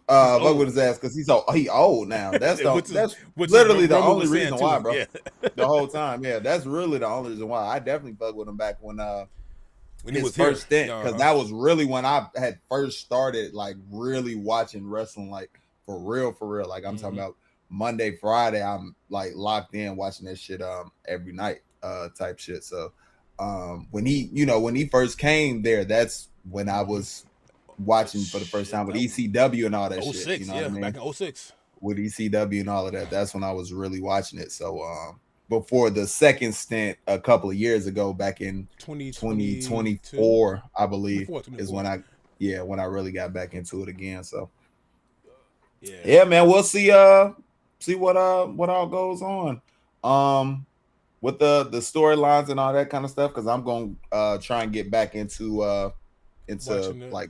with his ass because he old now. That's literally the only reason why, bro. Yeah. The whole time, yeah. That's really the only reason why. I definitely fuck with him back when he was first stint, because that was really when I had first started like really watching wrestling, like for real. Like I'm talking about Monday, Friday. I'm like locked in watching that shit every night type shit. So when he first came there, that's when I was watching for the first time with ECW and all that 06, shit. You know what I mean? Back in 06. With ECW and all of that. That's when I was really watching it. So before the second stint a couple of years ago, back in 2024, I believe, is when I really got back into it again. So yeah, man, we'll see what all goes on with the storylines and all that kind of stuff, because I'm gonna try and get back into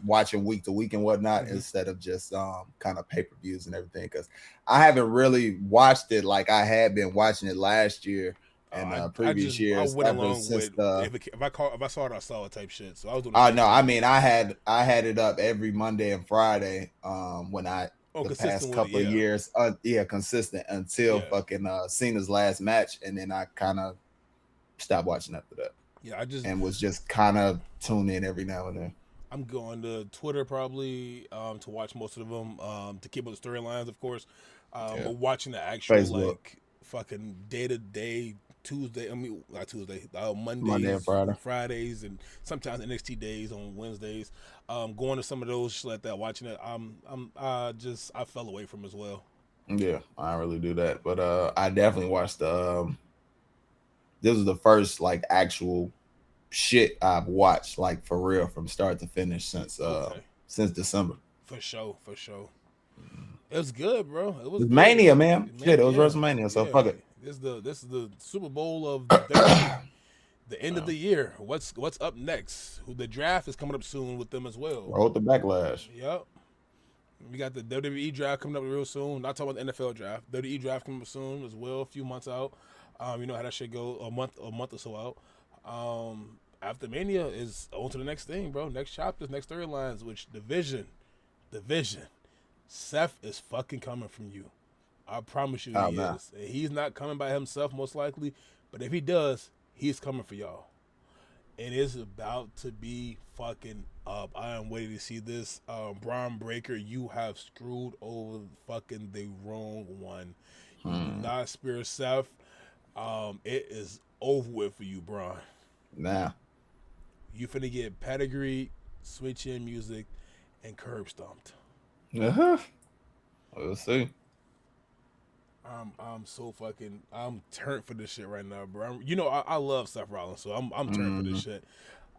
watching week to week and whatnot, instead of just kind of pay-per-views and everything, because I haven't really watched it like I had been watching it last year and previous years. I went along with if I saw it, I saw it type shit. So I was doing no, I mean I had it up every Monday and Friday when I the past couple of years, consistent until fucking Cena's last match, and then I kind of stopped watching after that. Yeah, and was just kind of tune in every now and then. I'm going to Twitter probably to watch most of them, to keep up the storylines, of course. But watching the actual like fucking day-to-day Tuesday, I mean not Tuesday, Monday and Fridays, and sometimes NXT days on Wednesdays. Going to some of those like that, watching it. I fell away from as well. Yeah, I really do that, but I definitely watched the. This was the first like actual shit I've watched like for real from start to finish since December. For sure. It was good, bro. It was Mania, man. Shit, it was WrestleMania, so fuck it. This is the Super Bowl of the end of the year. What's up next? The draft is coming up soon with them as well. Roll the backlash. Yep. We got the WWE draft coming up real soon. Not talking about the NFL draft. WWE draft coming up soon as well, a few months out. You know how that shit go, a month or so out. After Mania is on to the next thing, bro. Next chapters, next storylines, which division. Seth is fucking coming from you. I promise you he is. And he's not coming by himself most likely, but if he does, he's coming for y'all. And it's about to be fucking up. I am waiting to see this. Braun Breaker, you have screwed over fucking the wrong one. You do not spear Seth. It is over with for you, Braun. Nah. You finna get pedigree, switch in music, and curb stomped. We'll see. I'm turned for this shit right now, bro. I love Seth Rollins, so I'm turned for this shit.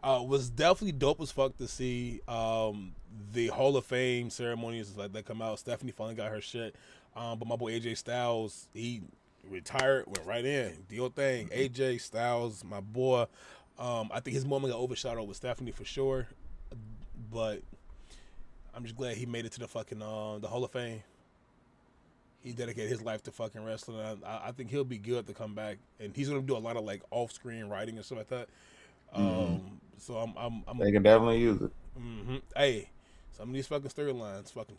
Was definitely dope as fuck to see the Hall of Fame ceremonies like that come out. Stephanie finally got her shit, but my boy AJ Styles, he retired, went right in, do your thing. AJ Styles, my boy. I think his moment got overshadowed with Stephanie for sure, but I'm just glad he made it to the fucking the Hall of Fame. He dedicated his life to fucking wrestling. I think he'll be good to come back, and he's gonna do a lot of like off-screen writing and stuff like that. So I'm they can definitely use it. Hey, some of these fucking storylines, fucking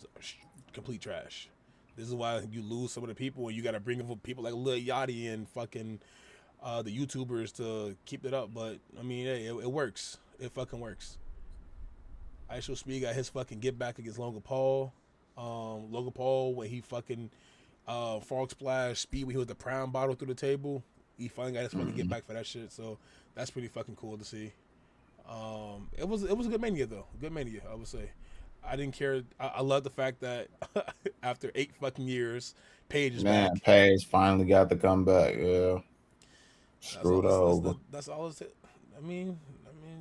complete trash. This is why you lose some of the people, and you got to bring in people like Lil Yachty and fucking the YouTubers to keep it up. But I mean, hey, it works. It fucking works. Actual Speed got his fucking get back against Logan Paul. Logan Paul when he fucking frog splash Speed when he was the prime bottle through the table. he finally got his fucking get back for that shit. So that's pretty fucking cool to see. It was a good Mania though. Good Mania, I would say. I didn't care. I love the fact that after 8 fucking years, Paige is back. Paige finally got to come back. Yeah, screwed over. That's all. I mean,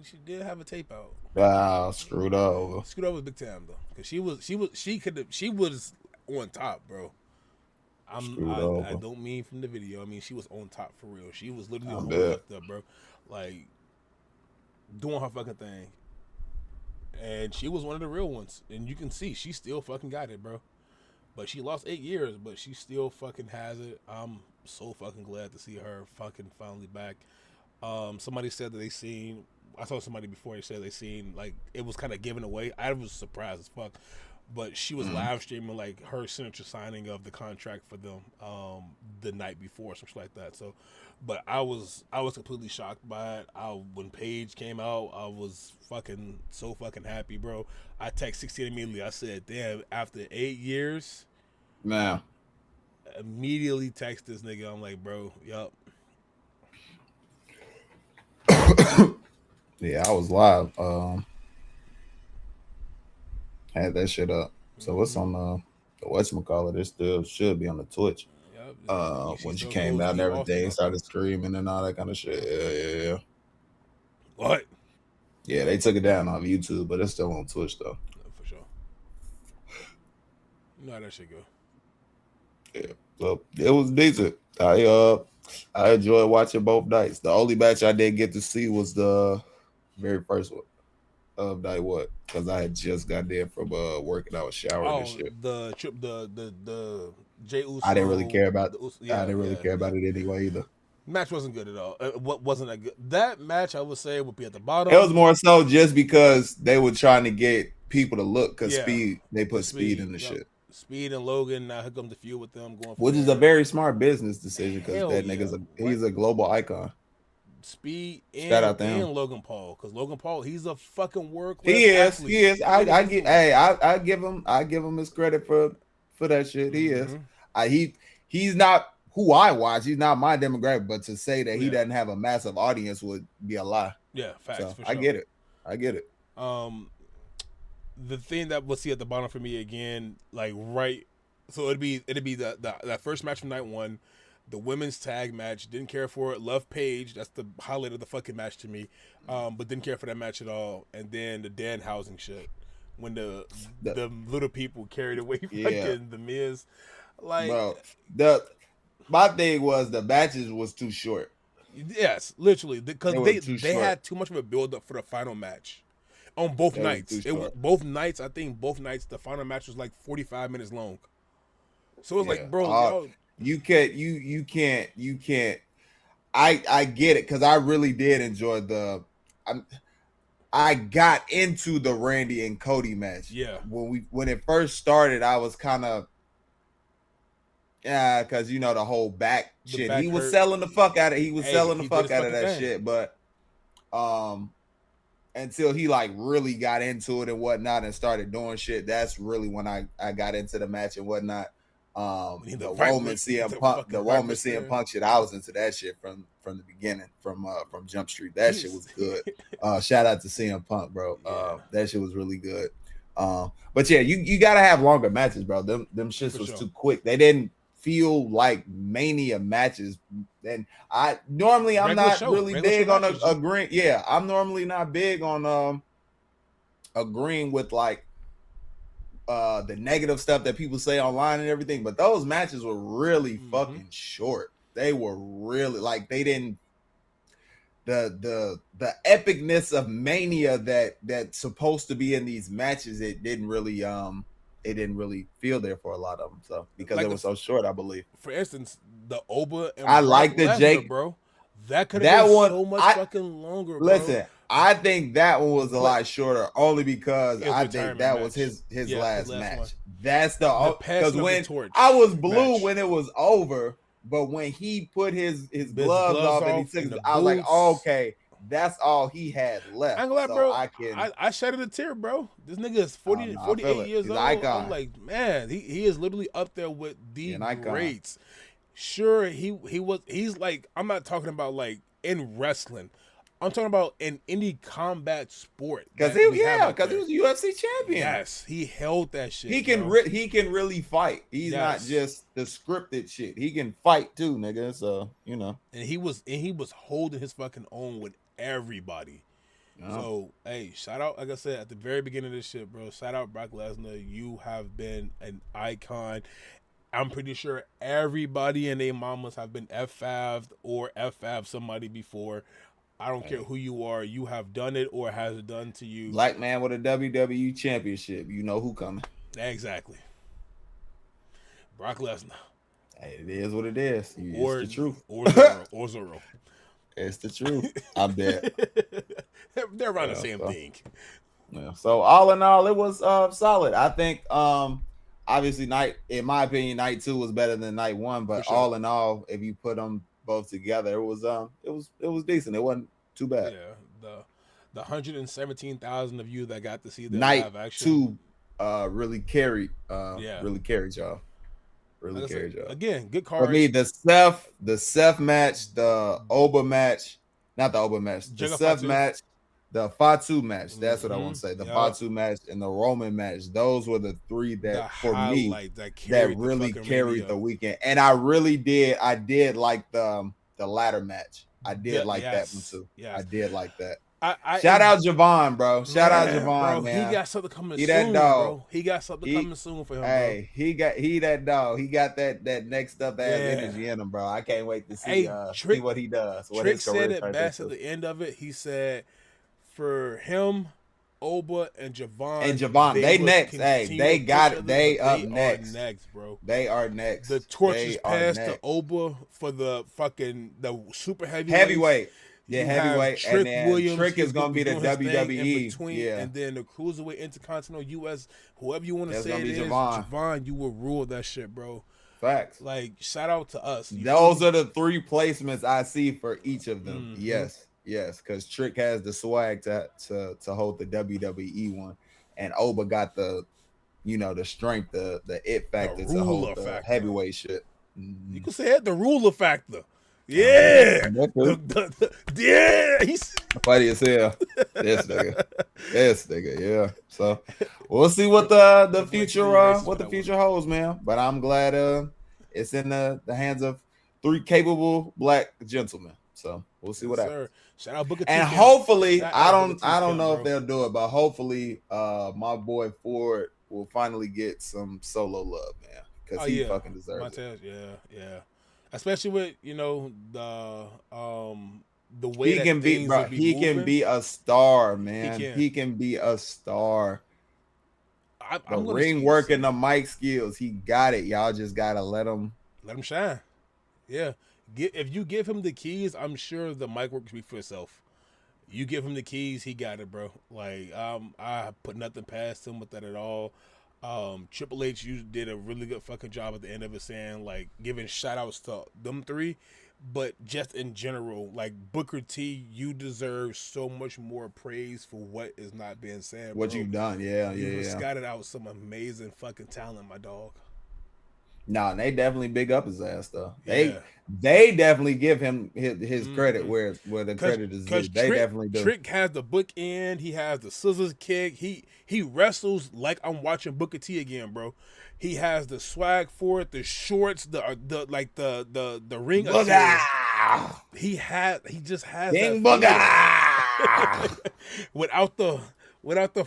she did have a tape out. Wow, screwed over. Screwed over big time though, because she was on top, bro. I don't mean from the video. I mean she was on top for real. She was literally holding up there, bro, like doing her fucking thing. And she was one of the real ones. And you can see she still fucking got it, bro. But she lost 8 years, but she still fucking has it. I'm so fucking glad to see her fucking finally back. Somebody said that I saw somebody before they said they seen, like, it was kind of given away. I was surprised as fuck. But she was live streaming, like, her signature signing of the contract for them the night before, something like that. So, but I was completely shocked by it. When Paige came out, I was so fucking happy, bro. I text 16 immediately. I said, damn, after 8 years, now immediately text this nigga. I'm like, bro, yup. Yeah, I was live. Had that shit up. So it's on the whatchamacallit. It still should be on the Twitch. Yep. When she came out and everything, started screaming and all that kind of shit. Yeah. What? Yeah, they took it down off YouTube, but it's still on Twitch though. For sure. You know how that shit go. Yeah. So it was decent. I enjoyed watching both nights. The only match I didn't get to see was the very first one of night what, because I had just got there from working out, showering and shit. The Jey Uso. I didn't really care about it. I didn't really care about it anyway either. Match wasn't good at all. What wasn't that good? That match I would say would be at the bottom. It was more so just because they were trying to get people to look because they put speed in the shit. Speed and Logan, now here comes the feud with them going. Which is a very smart business decision because that nigga's he's a global icon. Speed and Logan Paul, because Logan Paul, he's a fucking work. He is. I give him his credit for that shit. He is. He's not who I watch. He's not my demographic, but to say that he doesn't have a massive audience would be a lie. Yeah, facts. So, for sure. I get it. The thing that we'll see at the bottom for me again, like so it'd be that first match from night one. The women's tag match, didn't care for it. Love Paige, that's the highlight of the fucking match to me. But didn't care for that match at all. And then the Danhausen shit, when the little people carried away fucking the Miz, like, bro, my thing was the matches was too short. Yes, literally, because they had too much of a build up for the final match on both nights. Both nights, I think the final match was like 45 minutes long. So it was like, bro, You can't. I get it because I really did enjoy I got into the Randy and Cody match. Yeah. When it first started, I was kind of because the whole back shit. He was selling the fuck out of. He was selling the fuck out of that shit, but until he like really got into it and whatnot and started doing shit, that's really when I got into the match and whatnot. The Roman CM Punk shit, I was into that shit from the beginning, from Jump Street. That shit was good. Shout out to CM Punk, bro. That shit was really good. But yeah, you gotta have longer matches, bro. Them shits was too quick. They didn't feel like Mania matches. And I'm not really big on agreeing. Yeah, I'm normally not big on agreeing with like the negative stuff that people say online and everything, but those matches were really fucking short. They were really like they didn't the epicness of Mania that's supposed to be in these matches. It didn't really feel there for a lot of them. So because like it was so short, I believe. For instance, the Oba and I like the Jake, bro. That could have been so much fucking longer. Bro. Listen. I think that one was a lot shorter, only because I think that was his last match. One. That's because when I was blue when it was over, but when he put his gloves off and he took, I was like, oh, okay, that's all he had left. I'm glad, bro. I shedded a tear, bro. This nigga is 48 years old. I'm like, man, he is literally up there with the greats. Sure, he's like, I'm not talking about like in wrestling. I'm talking about in any combat sport. Because That he was a UFC champion. Yes, he held that shit. He can he can really fight. He's not just the scripted shit. He can fight too, nigga. So you know. And he was holding his fucking own with everybody. So hey, shout out, like I said at the very beginning of this shit, bro. Shout out Brock Lesnar. You have been an icon. I'm pretty sure everybody and their mamas have been F5'd or F5 somebody before. I don't care who you are. You have done it or has it done to you. Black man with a WWE championship. You know who coming. Exactly. Brock Lesnar. Hey, it is what it is. It's the truth. Or Zoro. It's the truth. I'm dead. They're around the same thing. Yeah. So all in all, it was solid. I think obviously in my opinion, night 2 was better than night 1, but sure. all in all, if you put them both together, it was decent. It wasn't too bad. Yeah, the 117,000 of you that got to see the night live action 2 really carried y'all. Really carried y'all. Again, good card. For me, the Seth match, the Oba match, not the Oba match, the Seth match, the Fatu match. That's what I want to say. The Fatu match and the Roman match. Those were the 3 that for me that really carried the weekend. And I did like the ladder match. I did like that one too. Yes. I did like that. Shout out Javon, bro. Shout out Javon, man. He got something coming soon, that dog. bro. He got something coming soon for him, hey, bro. He that dog. He got that next up ass energy in him, bro. I can't wait to see see what he does. Trick said it best at the end of it. He said for him, Oba and Javon, they next. Hey, they got it. They up next. Next, bro. They are next. The torch is passed to Oba for the super heavyweight. Yeah, heavyweight. Trick and then Williams, Trick is going to be the WWE. And then the Cruiserweight Intercontinental US, whoever you want to say it is, Javon, you will rule that shit, bro. Facts. Like, shout out to us. Those are the 3 placements I see for each of them. Mm-hmm. Yes, because Trick has the swag to hold the WWE one, and Oba got the strength, the it factor to hold the heavyweight shit. Mm-hmm. You can say it, the ruler factor. Yeah, yeah, he's funny as hell. This nigga, yeah. So we'll see what the future holds, man. But I'm glad it's in the hands of 3 capable black gentlemen. So we'll see what happens. Shout out Booker T. And hopefully, I don't know if they'll do it, but hopefully, my boy Ford will finally get some solo love, man, because he fucking deserves it. Yeah. Especially with the way he can be, bro. He can be a star, man. He can be a star. The ring work and the mic skills, he got it. Y'all just gotta let him shine. Yeah, if you give him the keys, I'm sure the mic work will speak for itself. You give him the keys, he got it, bro. Like I put nothing past him with that at all. Triple H, you did a really good fucking job at the end of it, saying like giving shout outs to them 3, but just in general, like Booker T, you deserve so much more praise for what is not being said. What you've done, you scouted out some amazing fucking talent, my dog. Nah, they definitely big up his ass though. They definitely give him his credit where the credit is due. They definitely do. Trick has the book end. He has the scissors kick. He wrestles like I'm watching Booker T again, bro. He has the swag for it, the shorts, the ring. He just has King that Booker without the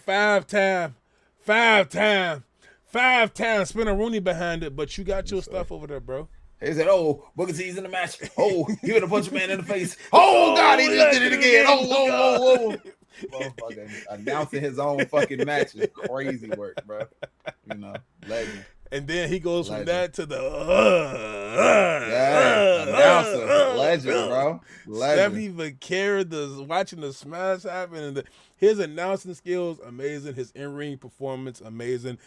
5 times spin a Rooney behind it, but you got your stuff over there, bro. He said, "Oh, Booker T's in the match. Oh, he gonna punch a man in the face. Oh God, he just did it again. Oh. Motherfucker announcing his own fucking match is crazy work, bro. Legend. And then he goes from that to the announcer, legend, bro. Legend. Stephanie Vaquera watching the smash happen, and his announcing skills amazing. His in-ring performance amazing.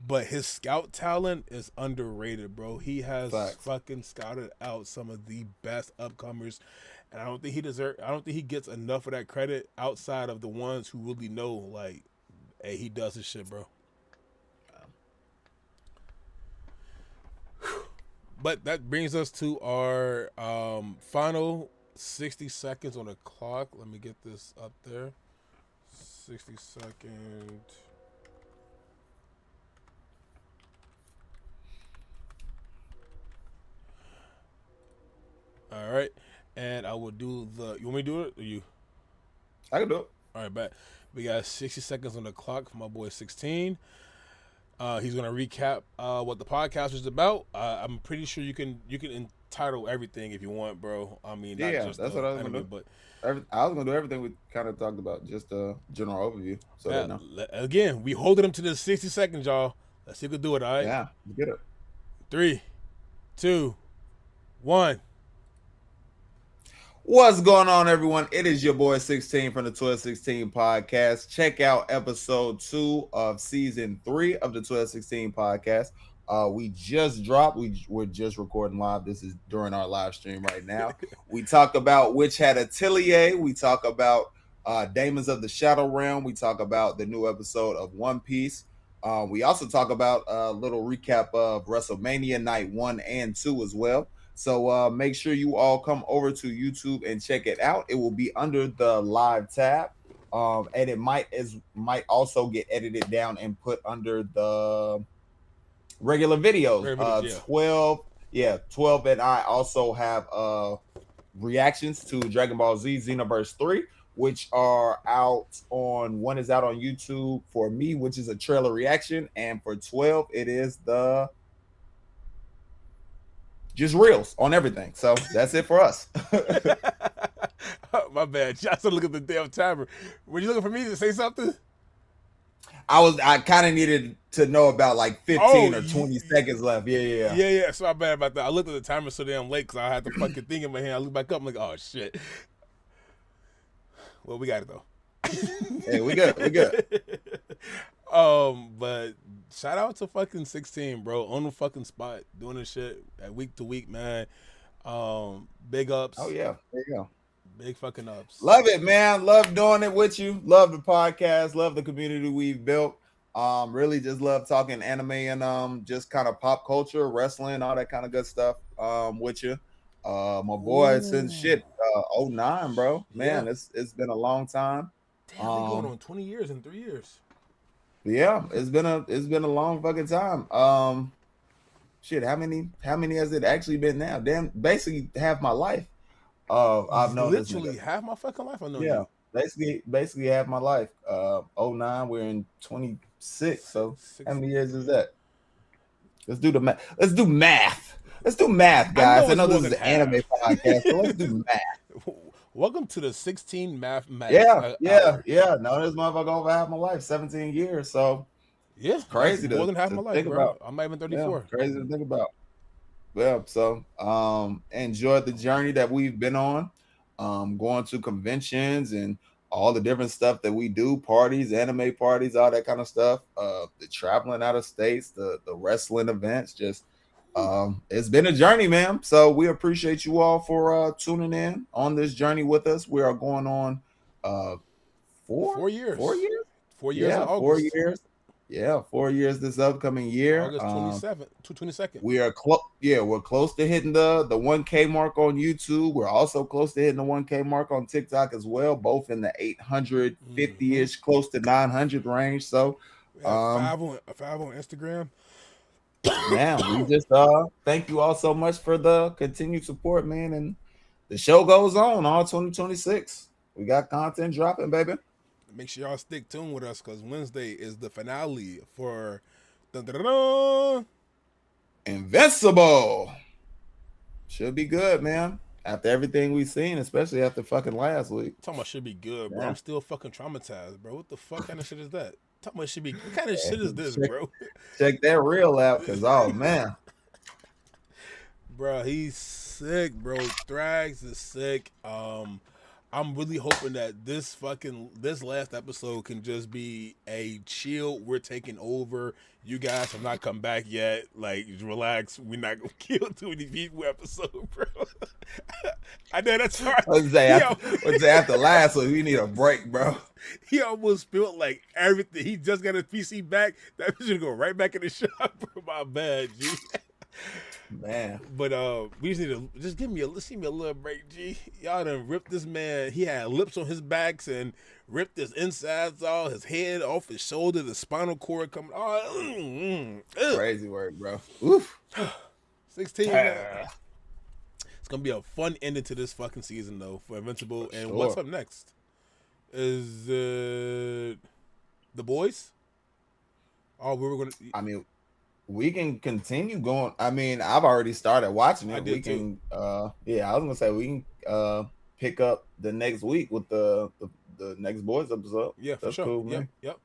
But his scout talent is underrated, bro. He has fucking scouted out some of the best upcomers, and I don't think he gets enough of that credit outside of the ones who really know, like, hey, he does his shit, bro. But that brings us to our final 60 seconds on the clock. Let me get this up there. 60-second. All right. And I will do the. You want me to do it or you? I can do it. All right, bet. We got 60 seconds on the clock for my boy 16. He's gonna recap what the podcast was about. I'm pretty sure you can entitle everything if you want, bro. I mean, not just that's what I was gonna do. but I was gonna do everything we kind of talked about, just a general overview. So they know. Again, we holding him to the 60 seconds, y'all. Let's see if we can do it. All right. Yeah, get it. 3, 2, 1. What's going on, everyone? It is your boy 16 from the 1216 podcast. Check out episode 2 of season 3 of the 1216 podcast. We just dropped. We're just recording live. This is during our live stream right now. We talk about Witch Hat Atelier. We talk about Daemons of the Shadow Realm. We talk about the new episode of One Piece. We also talk about a little recap of WrestleMania Night 1 and 2 as well. So make sure you all come over to YouTube and check it out. It will be under the live tab. And it might also get edited down and put under the regular videos. 12 and I also have reactions to Dragon Ball Z Xenoverse 3, which are out on, one is out on YouTube for me, which is a trailer reaction, and for 12 it is the just reels on everything. So that's it for us. My bad. I started looking at the damn timer. Were you looking for me to say something? I kind of needed to know about like 15 or 20 seconds left. Yeah. So I'm bad about that. I looked at the timer so damn late because I had the fucking thing in my hand. I looked back up. I'm like, oh shit. Well, we got it though. Hey, we good. But shout out to fucking 16, bro, on the fucking spot, doing this shit at week to week, man. Big ups. Oh yeah, there you go. Big fucking ups. Love it, man. Love doing it with you. Love the podcast. Love the community we've built. Really just love talking anime and just kind of pop culture, wrestling, all that kind of good stuff with you. My boy, since 09, bro. Man, it's been a long time. Damn, we going on 20 years in 3 years. Yeah, it's been a long fucking time. How many has it actually been now? Damn, basically half my life. I've known literally half my fucking life. I know. Yeah, basically half my life. 09, we're in 26. So how many years is that? Let's do math. Let's do math, guys. I know this is an anime podcast, so let's do math. Welcome to the 16 math. Yeah. No, this motherfucker over half my life, 17 years. So yeah, it's crazy. More than half my life, bro. About. I'm not even 34. Yeah, crazy to think about. Yeah. So enjoyed the journey that we've been on. Going to conventions and all the different stuff that we do, parties, anime parties, all that kind of stuff. The traveling out of states, the wrestling events, just. It's been a journey, man. So we appreciate you all for tuning in on this journey with us. We are going on 4 years. 4 years? 4 years. Yeah, in August. 4 years. Yeah, 4 years this upcoming year. August 22nd. We are close. Yeah, we're close to hitting the 1K mark on YouTube. We're also close to hitting the 1K mark on TikTok as well, both in the 850-ish, close to 900 range. So five on Instagram. Man, we just thank you all so much for the continued support, man. And the show goes on all 2026. We got content dropping, baby. Make sure y'all stick tuned with us because Wednesday is the finale for Invincible. Should be good, man. After everything we've seen, especially after fucking last week. Talking about should be good, bro. Yeah. I'm still fucking traumatized, bro. What the fuck kind of shit is that? Talking about should be. What kind of shit is this, bro? Check that reel out, cause oh man, bro, he's sick, bro. Thrax is sick. I'm really hoping that this last episode can just be a chill. We're taking over. You guys have not come back yet. Like, relax. We're not gonna kill too many people episode, bro. I know that's hard. Let's say after last week, we need a break, bro. He almost spilled like everything. He just got his PC back. That should go right back in the shop, bro. My bad, G. man. But we just need to give me a little break, G. Y'all done ripped this man. He had lips on his backs and ripped his insides off, his head off his shoulder, the spinal cord coming. Oh, Crazy work, bro. Oof. 16, man. It's gonna be a fun ending to this fucking season, though, for Invincible. And what's up next? Is The Boys? Oh, we were gonna. I mean, we can continue going. I mean, I've already started watching it. We can. Yeah, I was gonna say we can pick up the next week with the next Boys episode. Yeah, for that's sure. Cool, man. Yep.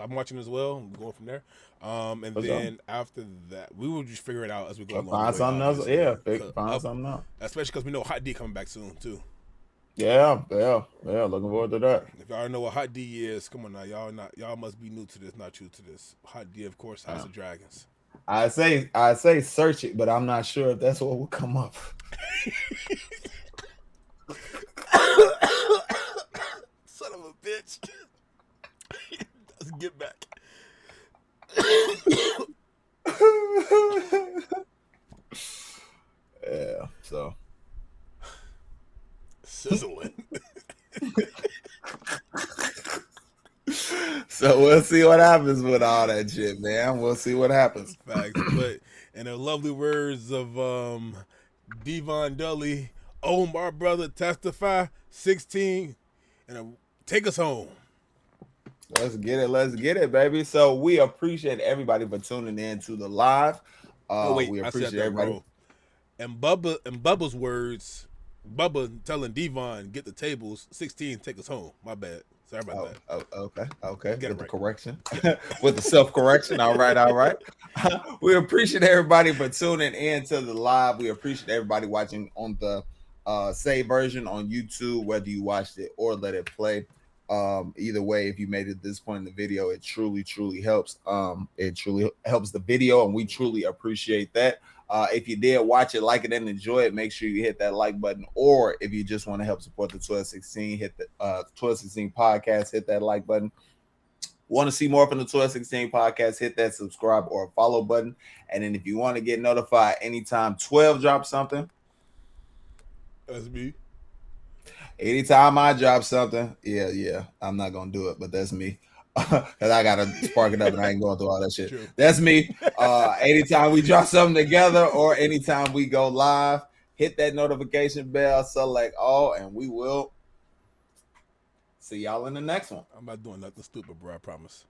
I'm watching as well. I'm going from there. And then after that, we will just figure it out as we go along. Find something else. Yeah, find something else. Especially because we know Hot D coming back soon too. Yeah. Looking forward to that. If y'all know what Hot D is, come on now, y'all must be new to this, not true to this. Hot D, of course, House of Dragons. I say search it, but I'm not sure if that's what will come up. Son of a bitch. Let's get back. Yeah, so sizzling. So we'll see what happens with all that shit, man. We'll see what happens. Facts. But in the lovely words of Devon Dudley, oh my brother, testify 16, and take us home. Let's get it, baby. So we appreciate everybody for tuning in to the live. We appreciate everybody. Wrong. And Bubba's words, Bubba telling Devon, get the tables, 16, take us home. My bad. Sorry about that. Okay. Get the correction. With the self-correction. All right. We appreciate everybody for tuning in to the live. We appreciate everybody watching on the save version on YouTube, whether you watched it or let it play. Either way, if you made it this point in the video, it truly helps. It truly helps the video, and we truly appreciate that. If you did watch it, like it, and enjoy it, make sure you hit that like button. Or if you just want to help support the 1216, hit the 1216 podcast, hit that like button. Want to see more from the 1216 podcast, hit that subscribe or follow button. And then if you want to get notified anytime 12 drops something, that's me. Anytime I drop something, yeah, I'm not gonna do it, but that's me. Because I gotta spark it up and I ain't going through all that shit. True. That's me. Anytime we drop something together or anytime we go live, hit that notification bell, select all, and we will see y'all in the next one. I'm not doing nothing stupid, bro. I promise.